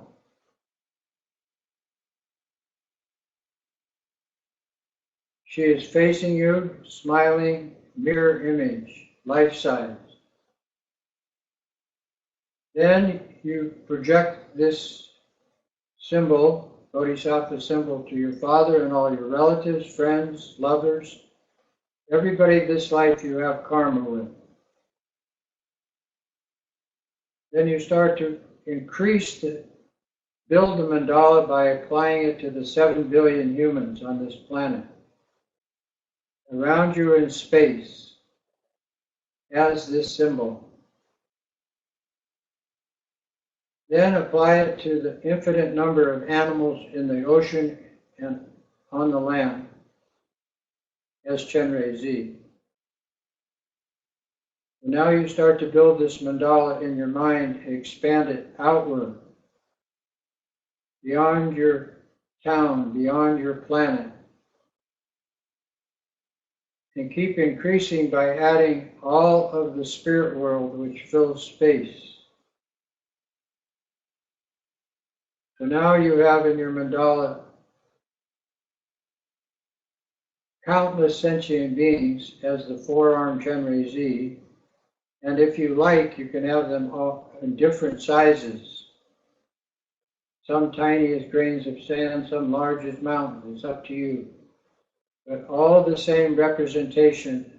She is facing you, smiling, mirror image, life size. Then you project this symbol, Bodhisattva symbol, to your father and all your relatives, friends, lovers, everybody this life you have karma with. Then you start to build the mandala by applying it to the 7 billion humans on this planet. Around you in space as this symbol. Then apply it to the infinite number of animals in the ocean and on the land as Chenrezig. Now you start to build this mandala in your mind, expand it outward, beyond your town, beyond your planet. And keep increasing by adding all of the spirit world which fills space. So now you have in your mandala countless sentient beings as the four-armed Chenrezig, and if you like, you can have them all in different sizes. Some tiny as grains of sand, some large as mountains. It's up to you. But all the same representation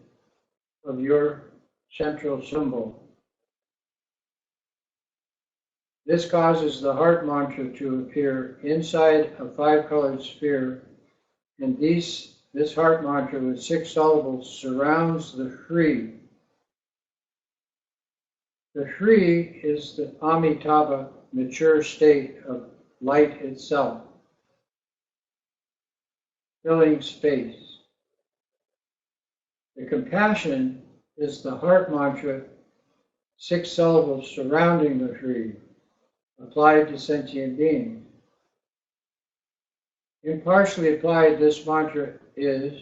of your central symbol. This causes the heart mantra to appear inside a 5-colored sphere, and this heart mantra with 6 syllables surrounds the Shri. The Shri is the Amitabha mature state of light itself, filling space. The compassion is the heart mantra, 6 syllables surrounding the Shri, applied to sentient beings. Impartially applied, this mantra is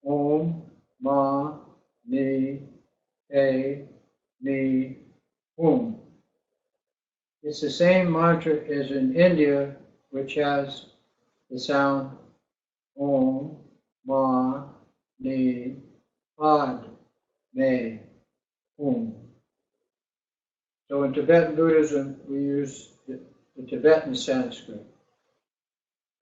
Om, Ma, Ni, Pe, Ni, Hum. It's the same mantra as in India, which has the sound Om, Ma, Ni, Ad, Me, Hum. So in Tibetan Buddhism, we use the Tibetan Sanskrit.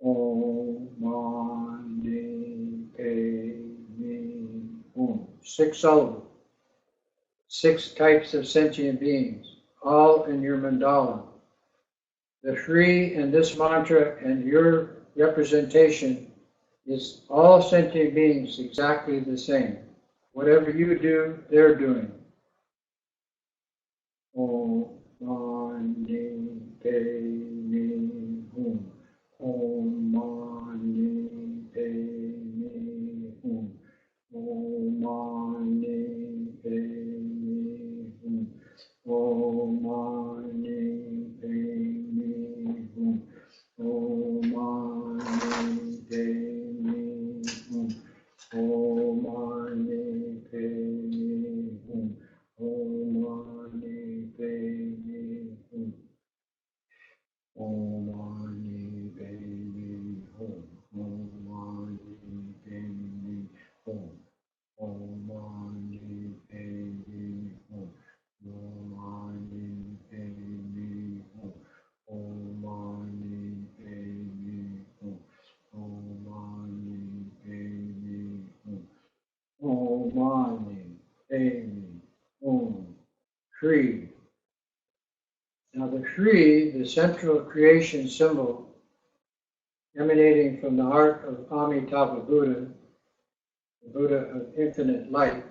Om, Ma, Ni, Pe, Ni, Hum. 6 syllables. 6 types of sentient beings, all in your mandala. The Shri in this mantra and your representation is all sentient beings exactly the same. Whatever you do, they're doing. Om, Ma, Ni, Pe, Ni, Hum. Om, Ma, Ni, Pe, Ni, Hum. Om, Ma, Ni, Pe, Ni, Hum. Om, Ma, Ni, Pe, Ni, Hum. Om, Ma, Ni, Pe, Ni, Hum. Om, Ma, Ni, Pe, Ni, Hum. Om, Ma, Ni, Pe, Ni, Hum. Om, Ma, Ni, Pe, Ni, Hum. Om, Ma, Ni, Pe, Ni, Hum. Om, Ma, Ni, Pe, Ni, Hum. Om, Ma, Ni, Pe, Ni, Hum. Om, Ma, Ni, Pe, Ni, Hum. Om, Ma, Ni, Pe, Ni, Hum. Om, Ma, Ni, Pe, Ni, Hum. Shri. Now the Shri, the central creation symbol emanating from the heart of Amitabha Buddha, the Buddha of infinite light,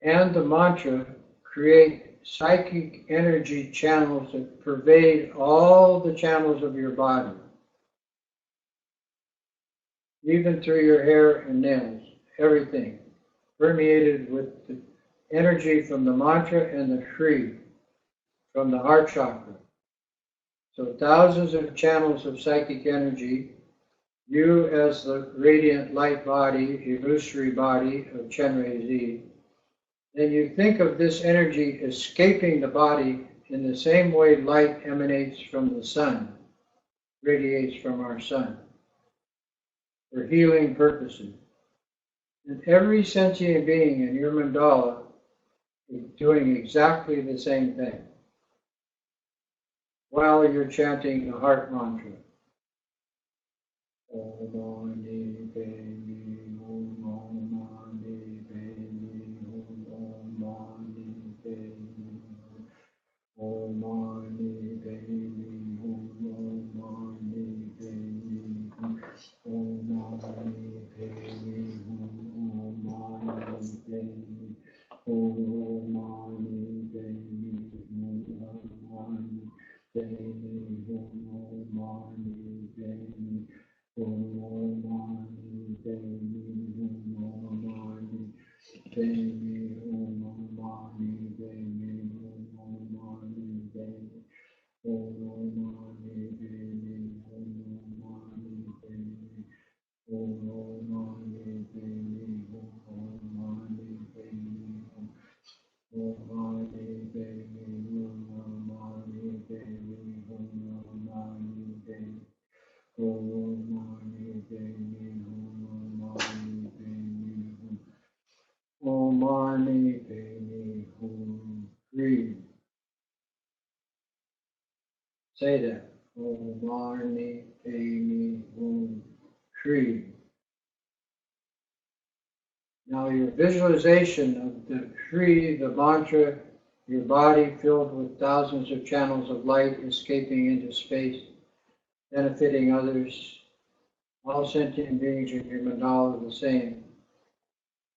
and the mantra create psychic energy channels that pervade all the channels of your body, even through your hair and nails, everything permeated with the energy from the mantra and the Shri from the heart chakra. So thousands of channels of psychic energy, you as the radiant light body, illusory body of Chenrezig, then you think of this energy escaping the body in the same way light emanates from the sun, radiates from our sun, for healing purposes. And every sentient being in your mandala is doing exactly the same thing while you're chanting the heart mantra. Om Mani Padme Hum, Om Mani Padme Hum, Om Mani Padme Hum, Om Mani Padme Hum, Om Mani Padme Hum, Om Mani Padme Hum, Om Mani Padme Hum, Om Mani Padme Hum, Om Mani Padme Hum, Om Mani Padme Hum. Om Mani Padme Hum, Om Mani Padme Hum, Om Mani Padme Hum, Om Mani Padme Hum, Om Mani Padme Hum, Om Mani Padme Hum, Om Mani Padme Hum, Om Mani Padme Hum, Om Mani Padme Hum, Om Mani Padme Hum, Om Mani Padme Om Mani Padme Hum, Om Mani Padme Hum, Om Mani Padme Hum. Breathe. Say that. Om Mani Padme Hum. Breathe. Now your visualization of the Shri, the mantra, your body filled with thousands of channels of light escaping into space, benefiting others, all sentient beings in your mandala the same,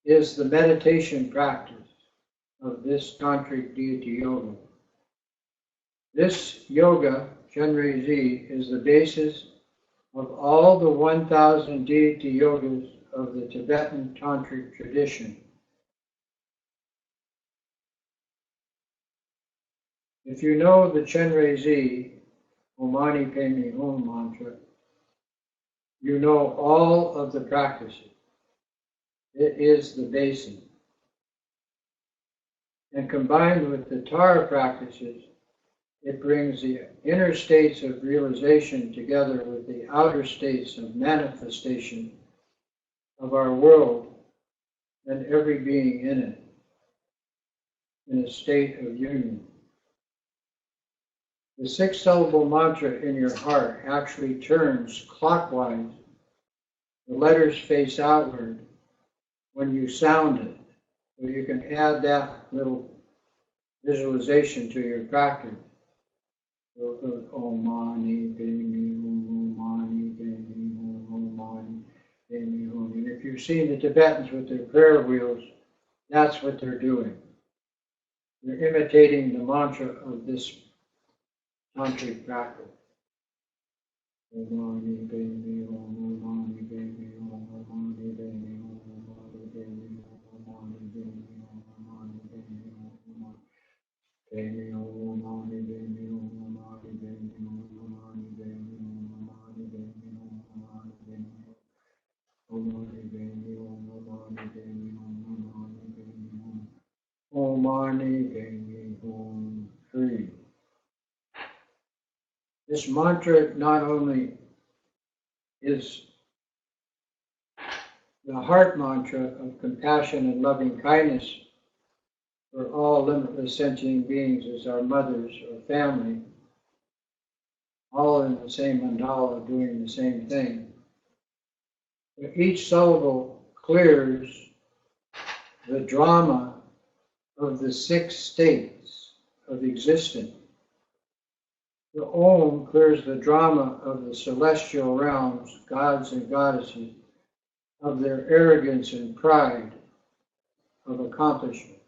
is the meditation practice of this tantric deity yoga. This yoga, Chenrezig, is the basis of all the 1,000 deity yogas of the Tibetan tantric tradition. If you know the Chenrezig, Om Mani Padme Hum mantra, you know all of the practices. It is the basis. And combined with the Tara practices, it brings the inner states of realization together with the outer states of manifestation of our world and every being in it, in a state of union. The six-syllable mantra in your heart actually turns clockwise. The letters face outward when you sound it. So you can add that little visualization to your practice. Om Mani Padme Hum, Om Mani Padme Hum, Om Mani Padme Hum. And if you've seen the Tibetans with their prayer wheels, that's what they're doing. They're imitating the mantra of this tantric practice. Om Mani Padme Hum, Om Mani Padme Hum, Om Mani Padme Hum, Om Mani Padme Hum, Om Mani Padme Hum, Om Mani Padme Hum, Om Mani Padme Hum, Om Mani Padme Hum, Om Mani Padme Hum, Om Mani Padme Hum, Om Mani Padme Hum, Om Mani Padme Hum, Om Mani Padme Hum, Om Mani Padme Hum, Om Mani Padme Hum, Om Mani Padme Hum. 3. This mantra not only is the heart mantra of compassion and loving kindness for all limitless sentient beings as our mothers or family, all in the same mandala doing the same thing. But each syllable clears the drama of the 6 states of existence. The Om clears the drama of the celestial realms, gods and goddesses, of their arrogance and pride of accomplishment.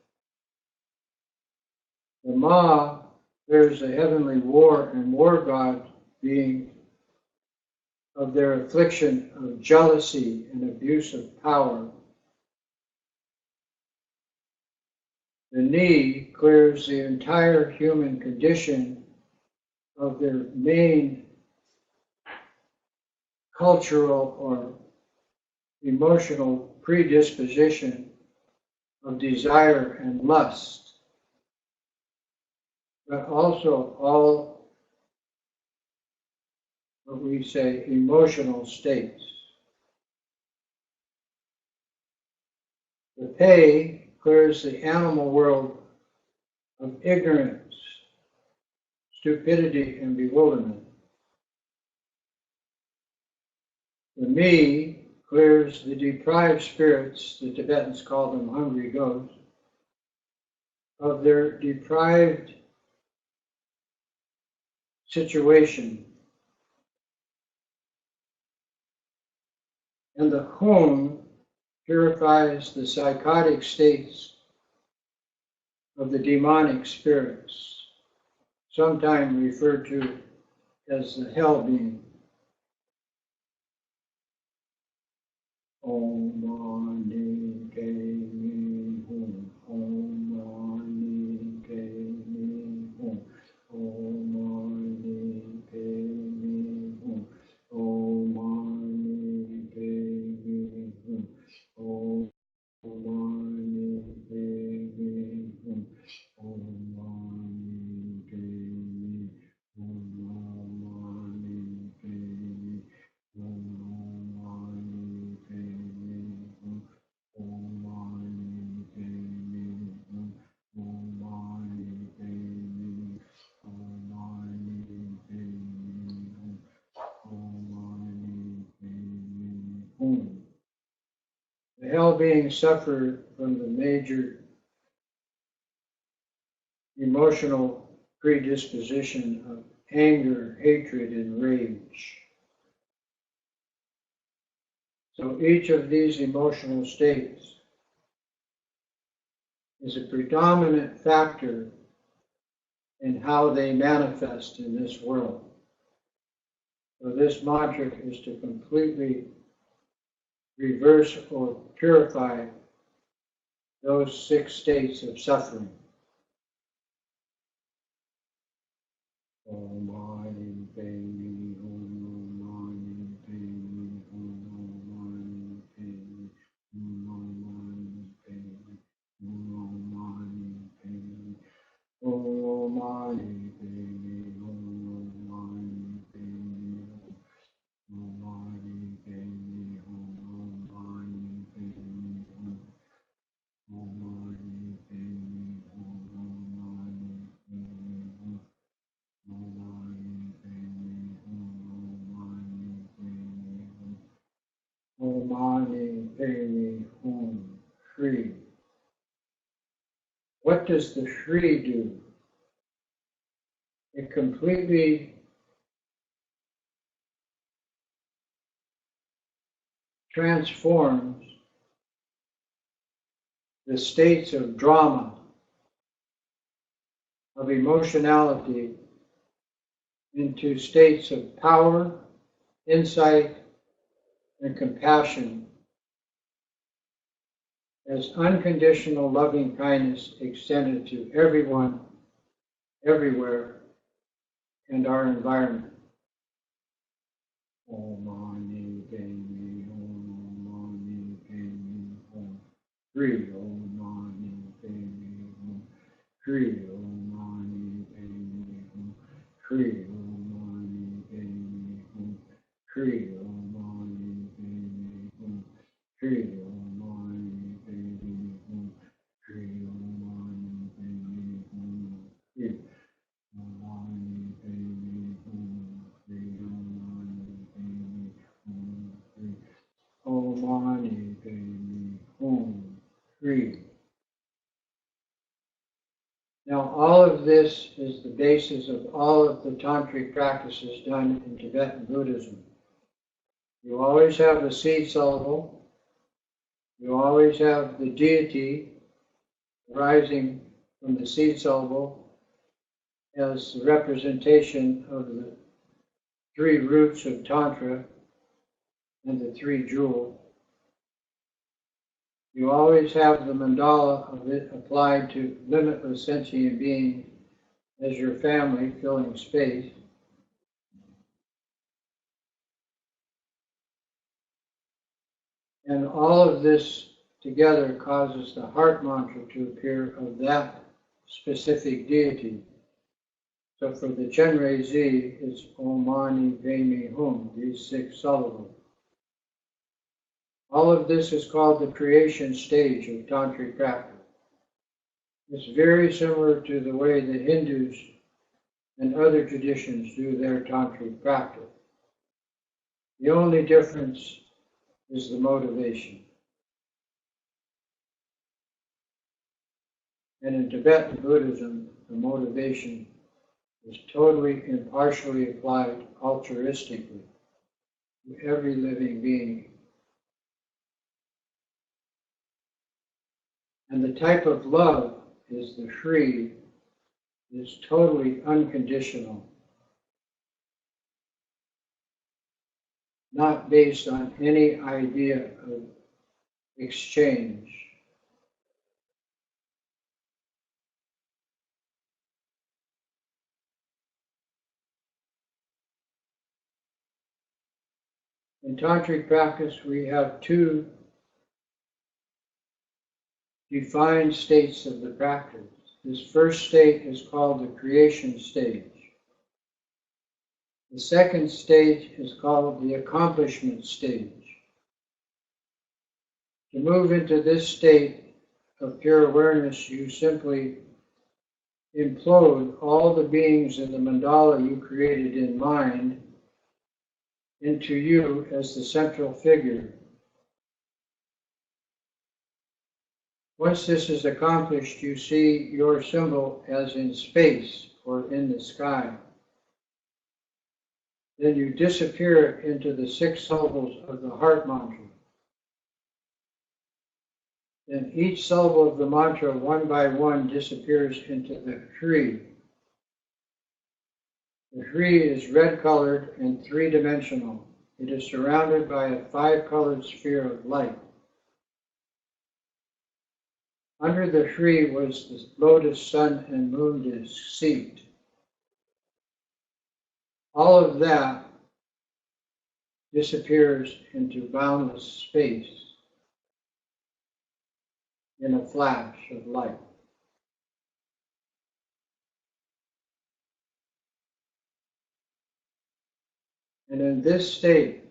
The Ma clears the heavenly war and war god being of their affliction of jealousy and abuse of power. The Ni clears the entire human condition of their main cultural or emotional predisposition of desire and lust, but also all what we say emotional states. The Pei clears the animal world of ignorance, stupidity, and bewilderment. The Mi clears the deprived spirits, the Tibetans call them hungry ghosts, of their deprived situation. And the Hun purifies the psychotic states of the demonic spirits, sometimes referred to as the hell being. Om Mani Padme Hum. Om Mani Padme Hum. Om Mani Padme Hum. Om Mani Padme Hum. Om Mani Padme Hum. Om Mani Padme Hum. Om Mani Padme Hum. The hell being suffered from the major emotional predisposition of anger, hatred, and rage. So each of these emotional states is a predominant factor in how they manifest in this world. So this mantra is to completely reverse or purify those 6 states of suffering. Om Mani Padme Hum. Om Mani Padme Hum. Om Mani Padme Hum. Om Mani Padme Hum. Om Mani Padme Hum. Om Mani Padme Hum. Om Mani Padme Hum. Om Mani Padme Hum. Om Mani Padme Hum. Om Mani Padme Hum. Om Mani Padme Hum. Om Mani Padme Hum. Om Mani Padme Hum. Free. What does the Shri do? It completely transforms the states of drama, of emotionality, into states of power, insight, and compassion as unconditional loving kindness extended to everyone, everywhere, and our environment. Om Mani Padme Hum. Om Mani Padme Hum. Free. Om Mani Padme Hum. Free. Om Mani Padme Hum. Free. Om Mani Padme Hum. Free. Om Mani Padme Hum. Free. Om Mani Padme Hum. Free. Om Mani Padme Hum. Free. Om Mani Padme Hum. Free. Om Mani Padme Hum. Free. Om Mani Padme Hum. Free. Now, all of this is the basis of all of the tantric practices done in Tibetan Buddhism. You always have the seed syllable, You always have the deity rising from the seed syllable as the representation of the three roots of Tantra and the three jewels. You always have the mandala of it applied to limitless sentient being as your family filling space. And all of this together causes the heart mantra to appear of that specific deity. So for the Chenrezig, it's Om Mani Padme Hum, these 6 syllables. All of this is called the creation stage of Tantric practice. It's very similar to the way the Hindus and other traditions do their Tantric practice. The only difference is the motivation. And in Tibetan Buddhism, the motivation is totally impartially applied altruistically to every living being. And the type of love is the free, is totally unconditional, not based on any idea of exchange. In Tantric practice, we have 2 defined states of the practice. This first state is called the creation stage. The second stage is called the accomplishment stage. To move into this state of pure awareness, you simply implode all the beings in the mandala you created in mind into you as the central figure. Once this is accomplished, you see your symbol as in space or in the sky. Then you disappear into the 6 syllables of the heart mantra. Then each syllable of the mantra, one by one, disappears into the Hri. The Hri is red-colored and 3-dimensional. It is surrounded by a 5-colored sphere of light. Under the Hri was the lotus sun and moon disk seat. All of that disappears into boundless space in a flash of light. And in this state,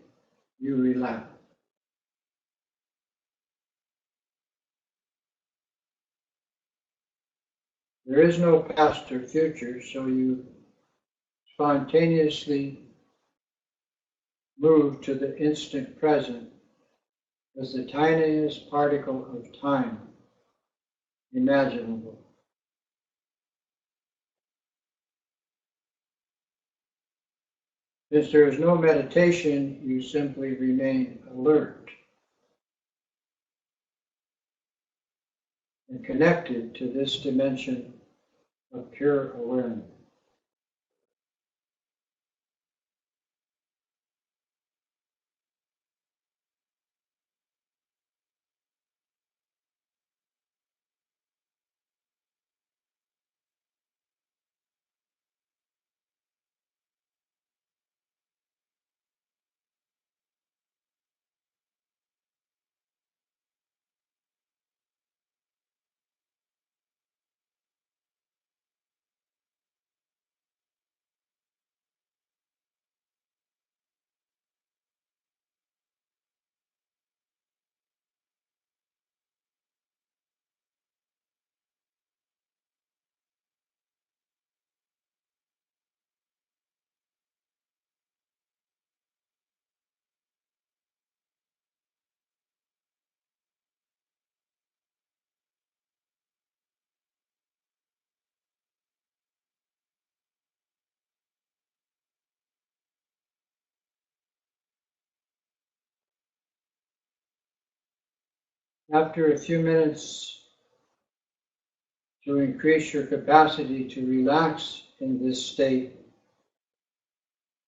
you relax. There is no past or future, so you spontaneously move to the instant present as the tiniest particle of time imaginable. Since there is no meditation, you simply remain alert and connected to this dimension of pure awareness. after a few minutes, to increase your capacity to relax in this state,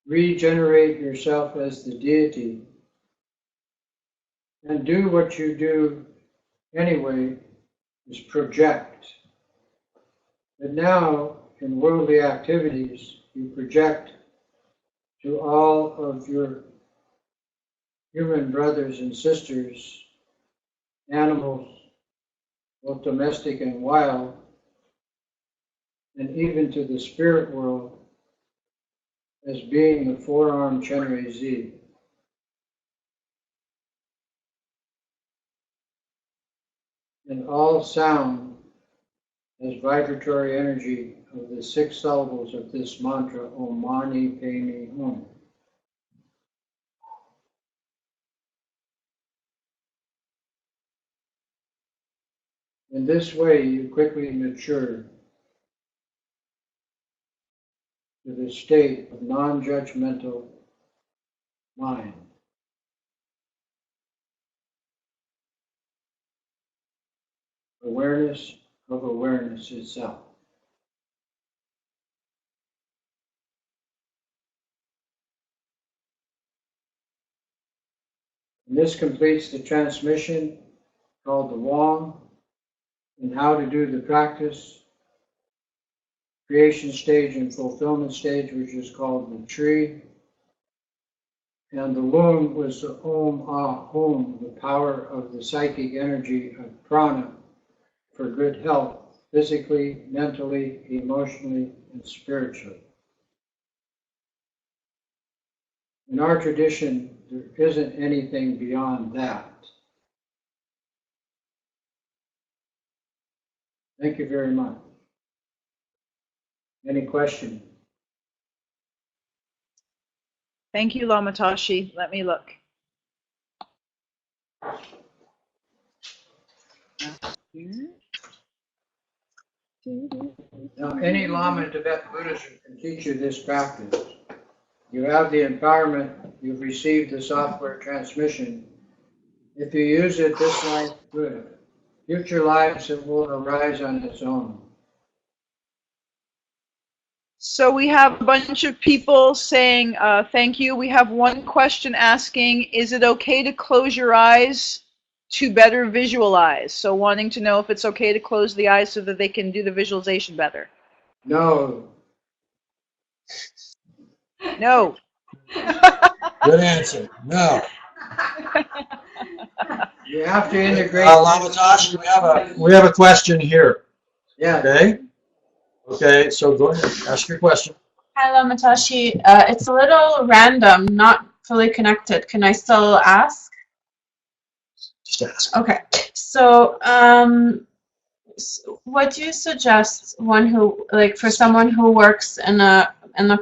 regenerate yourself as the deity, and do what you do anyway, is project. But now, in worldly activities, you project to all of your human brothers and sisters, animals, both domestic and wild, and even to the spirit world, as being the four-armed Chenrezig. And all sound as vibratory energy of the 6 syllables of this mantra, Om Mani Padme Hum. In this way, you quickly mature to the state of non-judgmental mind. Awareness of awareness itself. And this completes the transmission called the Wong, and how to do the practice, creation stage and fulfillment stage, which is called the tree. And the Lung was the Om Ah Hum, the power of the psychic energy of prana for good health, physically, mentally, emotionally, and spiritually. In our tradition, there isn't anything beyond that. Thank you very much. Any questions? Thank you, Lama Tashi. Let me look. Now, any Lama in Tibetan Buddhism can teach you this practice. You have the empowerment, you've received the software transmission. If you use it this life, good. Future lives, it will arise on its own. So we have a bunch of people saying thank you. We have one question asking, is it okay to close your eyes to better visualize? So wanting to know if it's okay to close the eyes so that they can do the visualization better. No. No. Good answer. No. You have to integrate. Lama Tashi, we have a question here. Yeah. Okay. Okay. So go ahead. Ask your question. Hi, Lama Tashi. It's a little random, not fully connected. Can I still ask? Just ask. Okay. So, what do you suggest for someone who works in a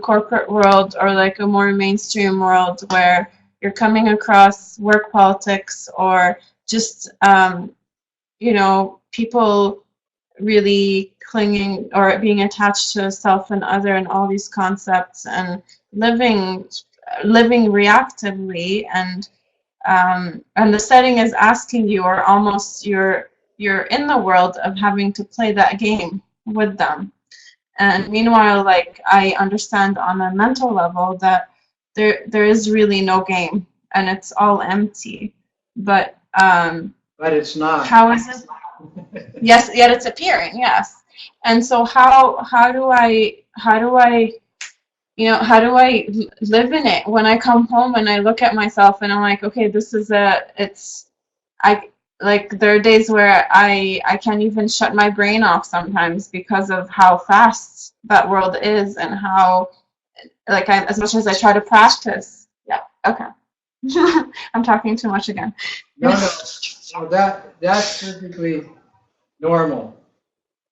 corporate world or like a more mainstream world where you're coming across work politics or just people really clinging or being attached to self and other and all these concepts and living reactively and the setting is asking you, or almost you're in the world of having to play that game with them. And meanwhile, like, I understand on a mental level that there is really no game and it's all empty. But it's not. How is it? Yes, yet it's appearing. Yes. And so how do I live in it when I come home and I look at myself and I'm like, okay, there are days where I can't even shut my brain off sometimes because of how fast that world is and how, as much as I try to practice. Yeah, okay. I'm talking too much again. No, that's perfectly normal.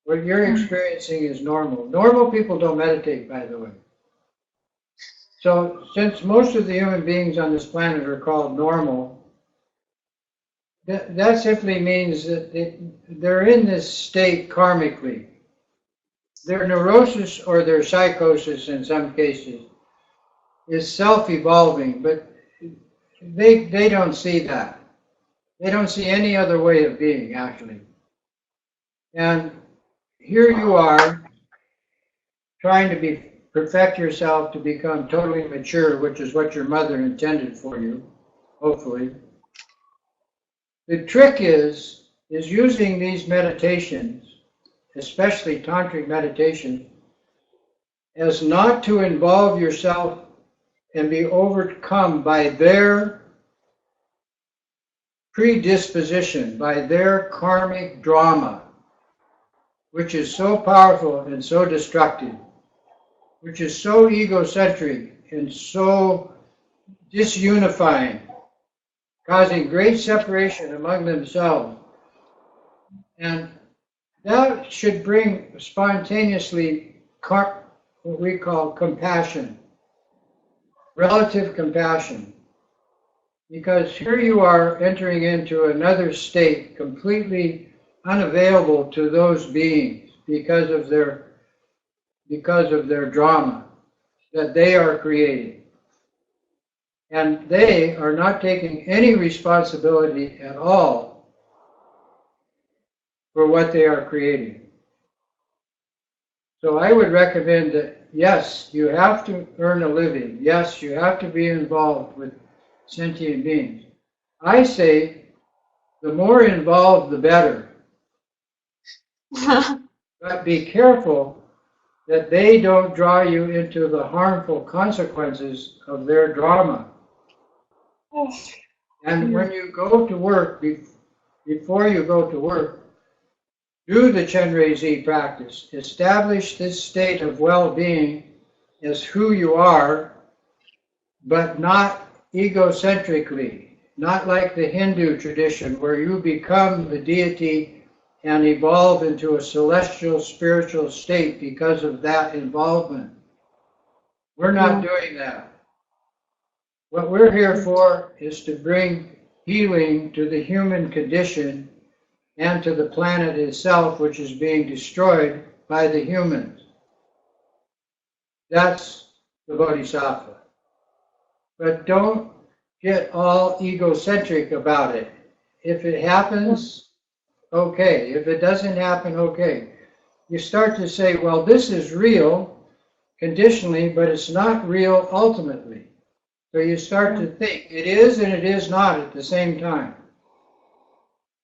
What you're experiencing is normal. Normal people don't meditate, by the way. So since most of the human beings on this planet are called normal, that simply means that they're in this state karmically. Their neurosis or their psychosis in some cases is self-evolving, but they don't see that. They don't see any other way of being, actually. And here you are trying to perfect yourself to become totally mature, which is what your mother intended for you, hopefully. The trick is using these meditations, especially tantric meditation, as not to involve yourself and be overcome by their predisposition, by their karmic drama, which is so powerful and so destructive, which is so egocentric and so disunifying, causing great separation among themselves. And that should bring spontaneously what we call compassion, relative compassion. Because here you are entering into another state completely unavailable to those beings because of their drama that they are creating. And they are not taking any responsibility at all for what they are creating. So I would recommend that, yes, you have to earn a living. Yes, you have to be involved with sentient beings. I say the more involved, the better. But be careful that they don't draw you into the harmful consequences of their drama. And when you go to work, before you go to work, do the Chenrezig practice. Establish this state of well-being as who you are, but not egocentrically, not like the Hindu tradition where you become the deity and evolve into a celestial spiritual state because of that involvement. We're not doing that. What we're here for is to bring healing to the human condition and to the planet itself, which is being destroyed by the humans. That's the Bodhisattva. But don't get all egocentric about it. If it happens, okay. If it doesn't happen, okay. You start to say, well, this is real conditionally, but it's not real ultimately. So you start to think it is and it is not at the same time.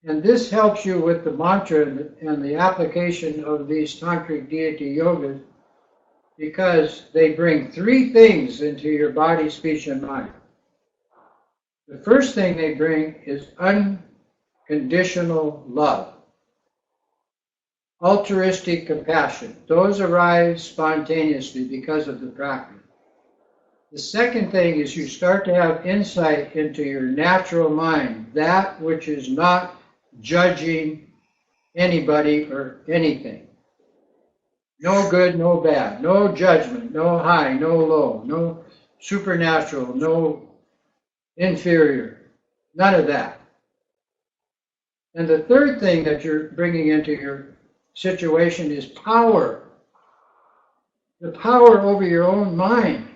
And this helps you with the mantra and the application of these tantric deity yogas, because they bring three things into your body, speech, and mind. The first thing they bring is unconditional love, altruistic compassion. Those arise spontaneously because of the practice. The second thing is you start to have insight into your natural mind, that which is not judging anybody or anything. No good, no bad, no judgment, no high, no low, no supernatural, no inferior, none of that. And the third thing that you're bringing into your situation is power. The power over your own mind,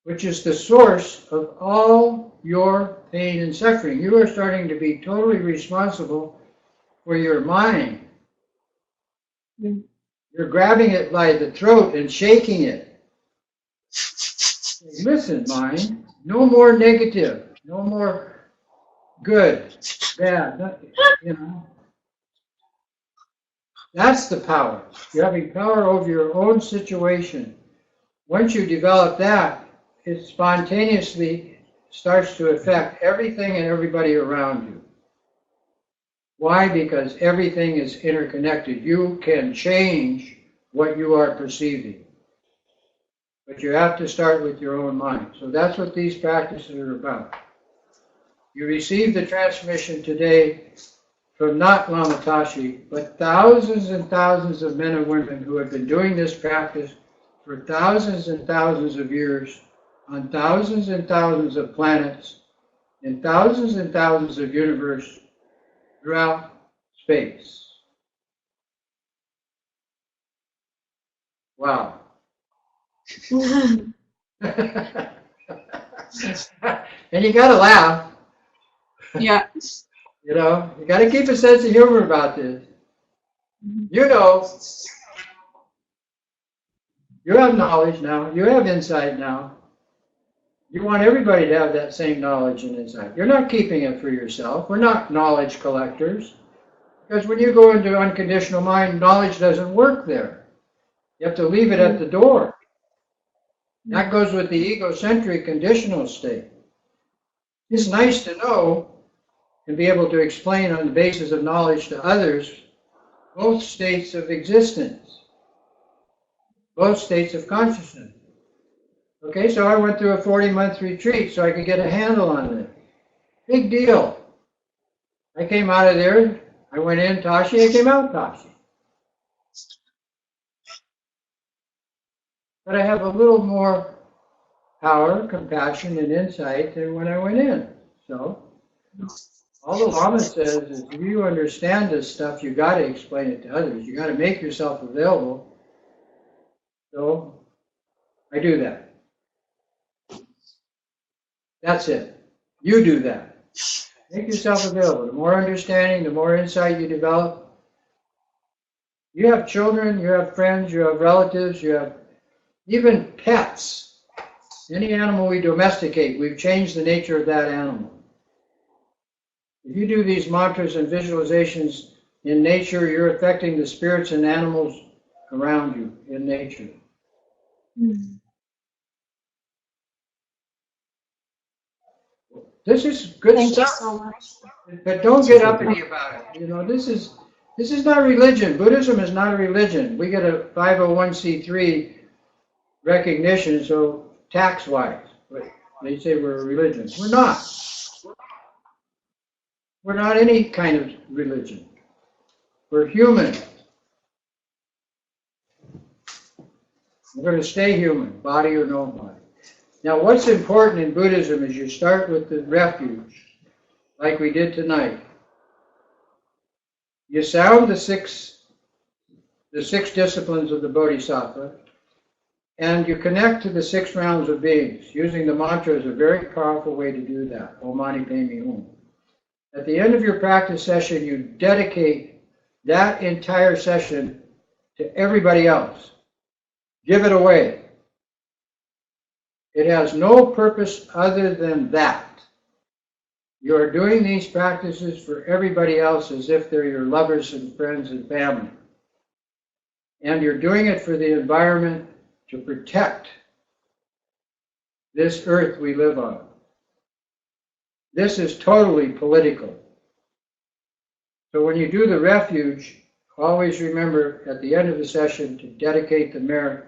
which is the source of all your pain and suffering. You are starting to be totally responsible for your mind. You're grabbing it by the throat and shaking it. Listen, mind, no more negative, no more good, bad, you know. That's the power. You're having power over your own situation. Once you develop that, it spontaneously starts to affect everything and everybody around you. Why? Because everything is interconnected. You can change what you are perceiving. But you have to start with your own mind. So that's what these practices are about. You received the transmission today from not Lama Tashi, but thousands and thousands of men and women who have been doing this practice for thousands and thousands of years on thousands and thousands of planets in thousands and thousands of universes throughout space. Wow. And you gotta laugh. Yeah. You know, you got to keep a sense of humor about this. You know, you have knowledge now. You have insight now. You want everybody to have that same knowledge and insight. You're not keeping it for yourself. We're not knowledge collectors. Because when you go into unconditional mind, knowledge doesn't work there. You have to leave it at the door. That goes with the egocentric conditional state. It's nice to know and be able to explain on the basis of knowledge to others both states of existence, both states of consciousness. Okay, so I went through a 40-month retreat so I could get a handle on it. Big deal. I came out of there, I went in Tashi, I came out Tashi. But I have a little more power, compassion, and insight than when I went in. So, all the Lama says is if you understand this stuff, you got to explain it to others. You got to make yourself available. So, I do that. That's it. You do that. Make yourself available. The more understanding, the more insight you develop. You have children, you have friends, you have relatives, you have even pets. Any animal we domesticate, we've changed the nature of that animal. If you do these mantras and visualizations in nature, you're affecting the spirits and animals around you in nature. Mm-hmm. This is good stuff. Thank you so much. But don't get uppity about it. You know, this is not religion. Buddhism is not a religion. We get a 501c3 recognition, so tax-wise, but they say we're a religion. We're not. We're not any kind of religion. We're human. We're going to stay human, body or no body. Now, what's important in Buddhism is you start with the refuge, like we did tonight. You sound the six disciplines of the Bodhisattva, and you connect to the 6 realms of beings. Using the mantra is a very powerful way to do that. Om Mani Padme Hum. At the end of your practice session, you dedicate that entire session to everybody else. Give it away. It has no purpose other than that. You are doing these practices for everybody else as if they're your lovers and friends and family. And you're doing it for the environment to protect this earth we live on. This is totally political. So when you do the refuge, always remember at the end of the session to dedicate the merit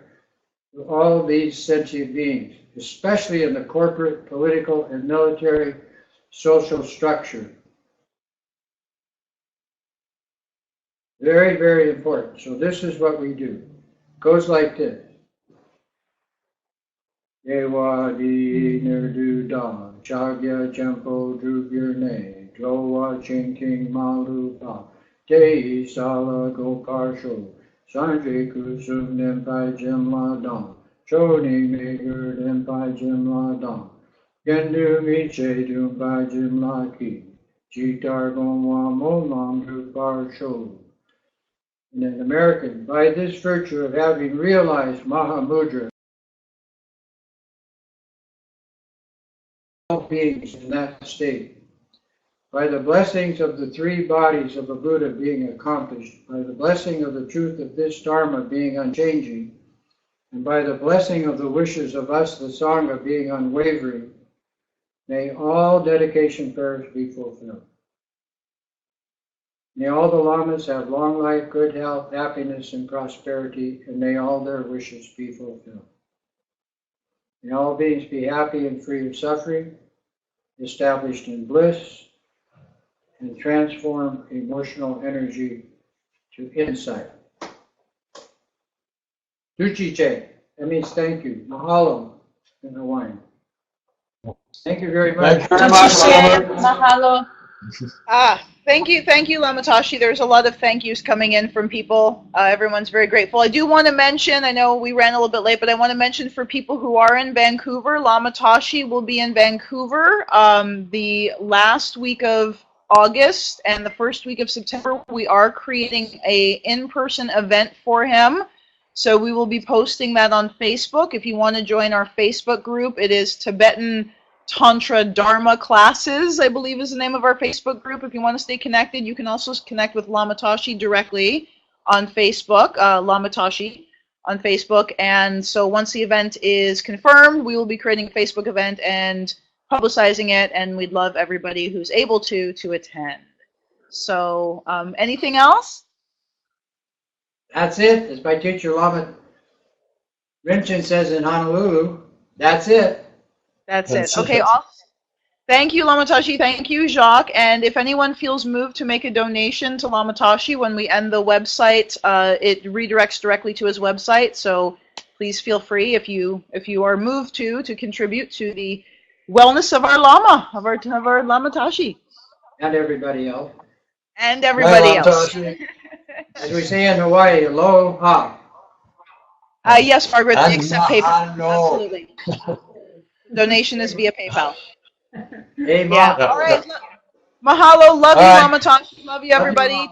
to all of these sentient beings, especially in the corporate, political, and military social structure. Very, very important. So this is what we do. It goes like this. Ewa di nirdu da, chagya champo drupir ne, drowa chinking malu pa, te sala go parsho, sanjay kusum nempai jimla dam, choni megur nempai jimla dam, gendu miche dumpai jimla ki, jitar gomwa molam drupar sho. And in American, by this virtue of having realized Mahamudra, all beings in that state, by the blessings of the 3 bodies of a Buddha being accomplished, by the blessing of the truth of this Dharma being unchanging, and by the blessing of the wishes of us, the Sangha, being unwavering, may all dedication prayers be fulfilled. May all the Lamas have long life, good health, happiness, and prosperity, and may all their wishes be fulfilled. May all beings be happy and free of suffering, established in bliss, and transform emotional energy to insight. Tuchiche, that means thank you. Mahalo in Hawaiian. Thank you very much. Thank you very much, Lama. Mahalo. Ah. Thank you, Lama Tashi. There's a lot of thank yous coming in from people. Everyone's very grateful. I do want to mention, I know we ran a little bit late, but I want to mention for people who are in Vancouver, Lama Tashi will be in Vancouver the last week of August and the first week of September. We are creating a in-person event for him. So we will be posting that on Facebook. If you want to join our Facebook group, it is Tibetan Tantra Dharma Classes, I believe is the name of our Facebook group. If you want to stay connected, you can also connect with Lama Tashi directly on Facebook, Lama Tashi on Facebook. And so once the event is confirmed, we will be creating a Facebook event and publicizing it, and we'd love everybody who's able to attend. So anything else? That's it. As my teacher Lama Rinchen says in Honolulu, that's it. That's it. Okay, awesome. Thank you, Lama Tashi. Thank you, Jacques. And if anyone feels moved to make a donation to Lama Tashi when we end the website, it redirects directly to his website. So please feel free if you are moved to contribute to the wellness of our Lama, of our Lama Tashi. And everybody else. And everybody else. As we say in Hawaii, aloha. Yes, Margaret, And accept PayPal. mahalo. Absolutely. Donation is via PayPal. Amen. Yeah. All right. Mahalo. Love you, Lama Tashi. Love you, everybody.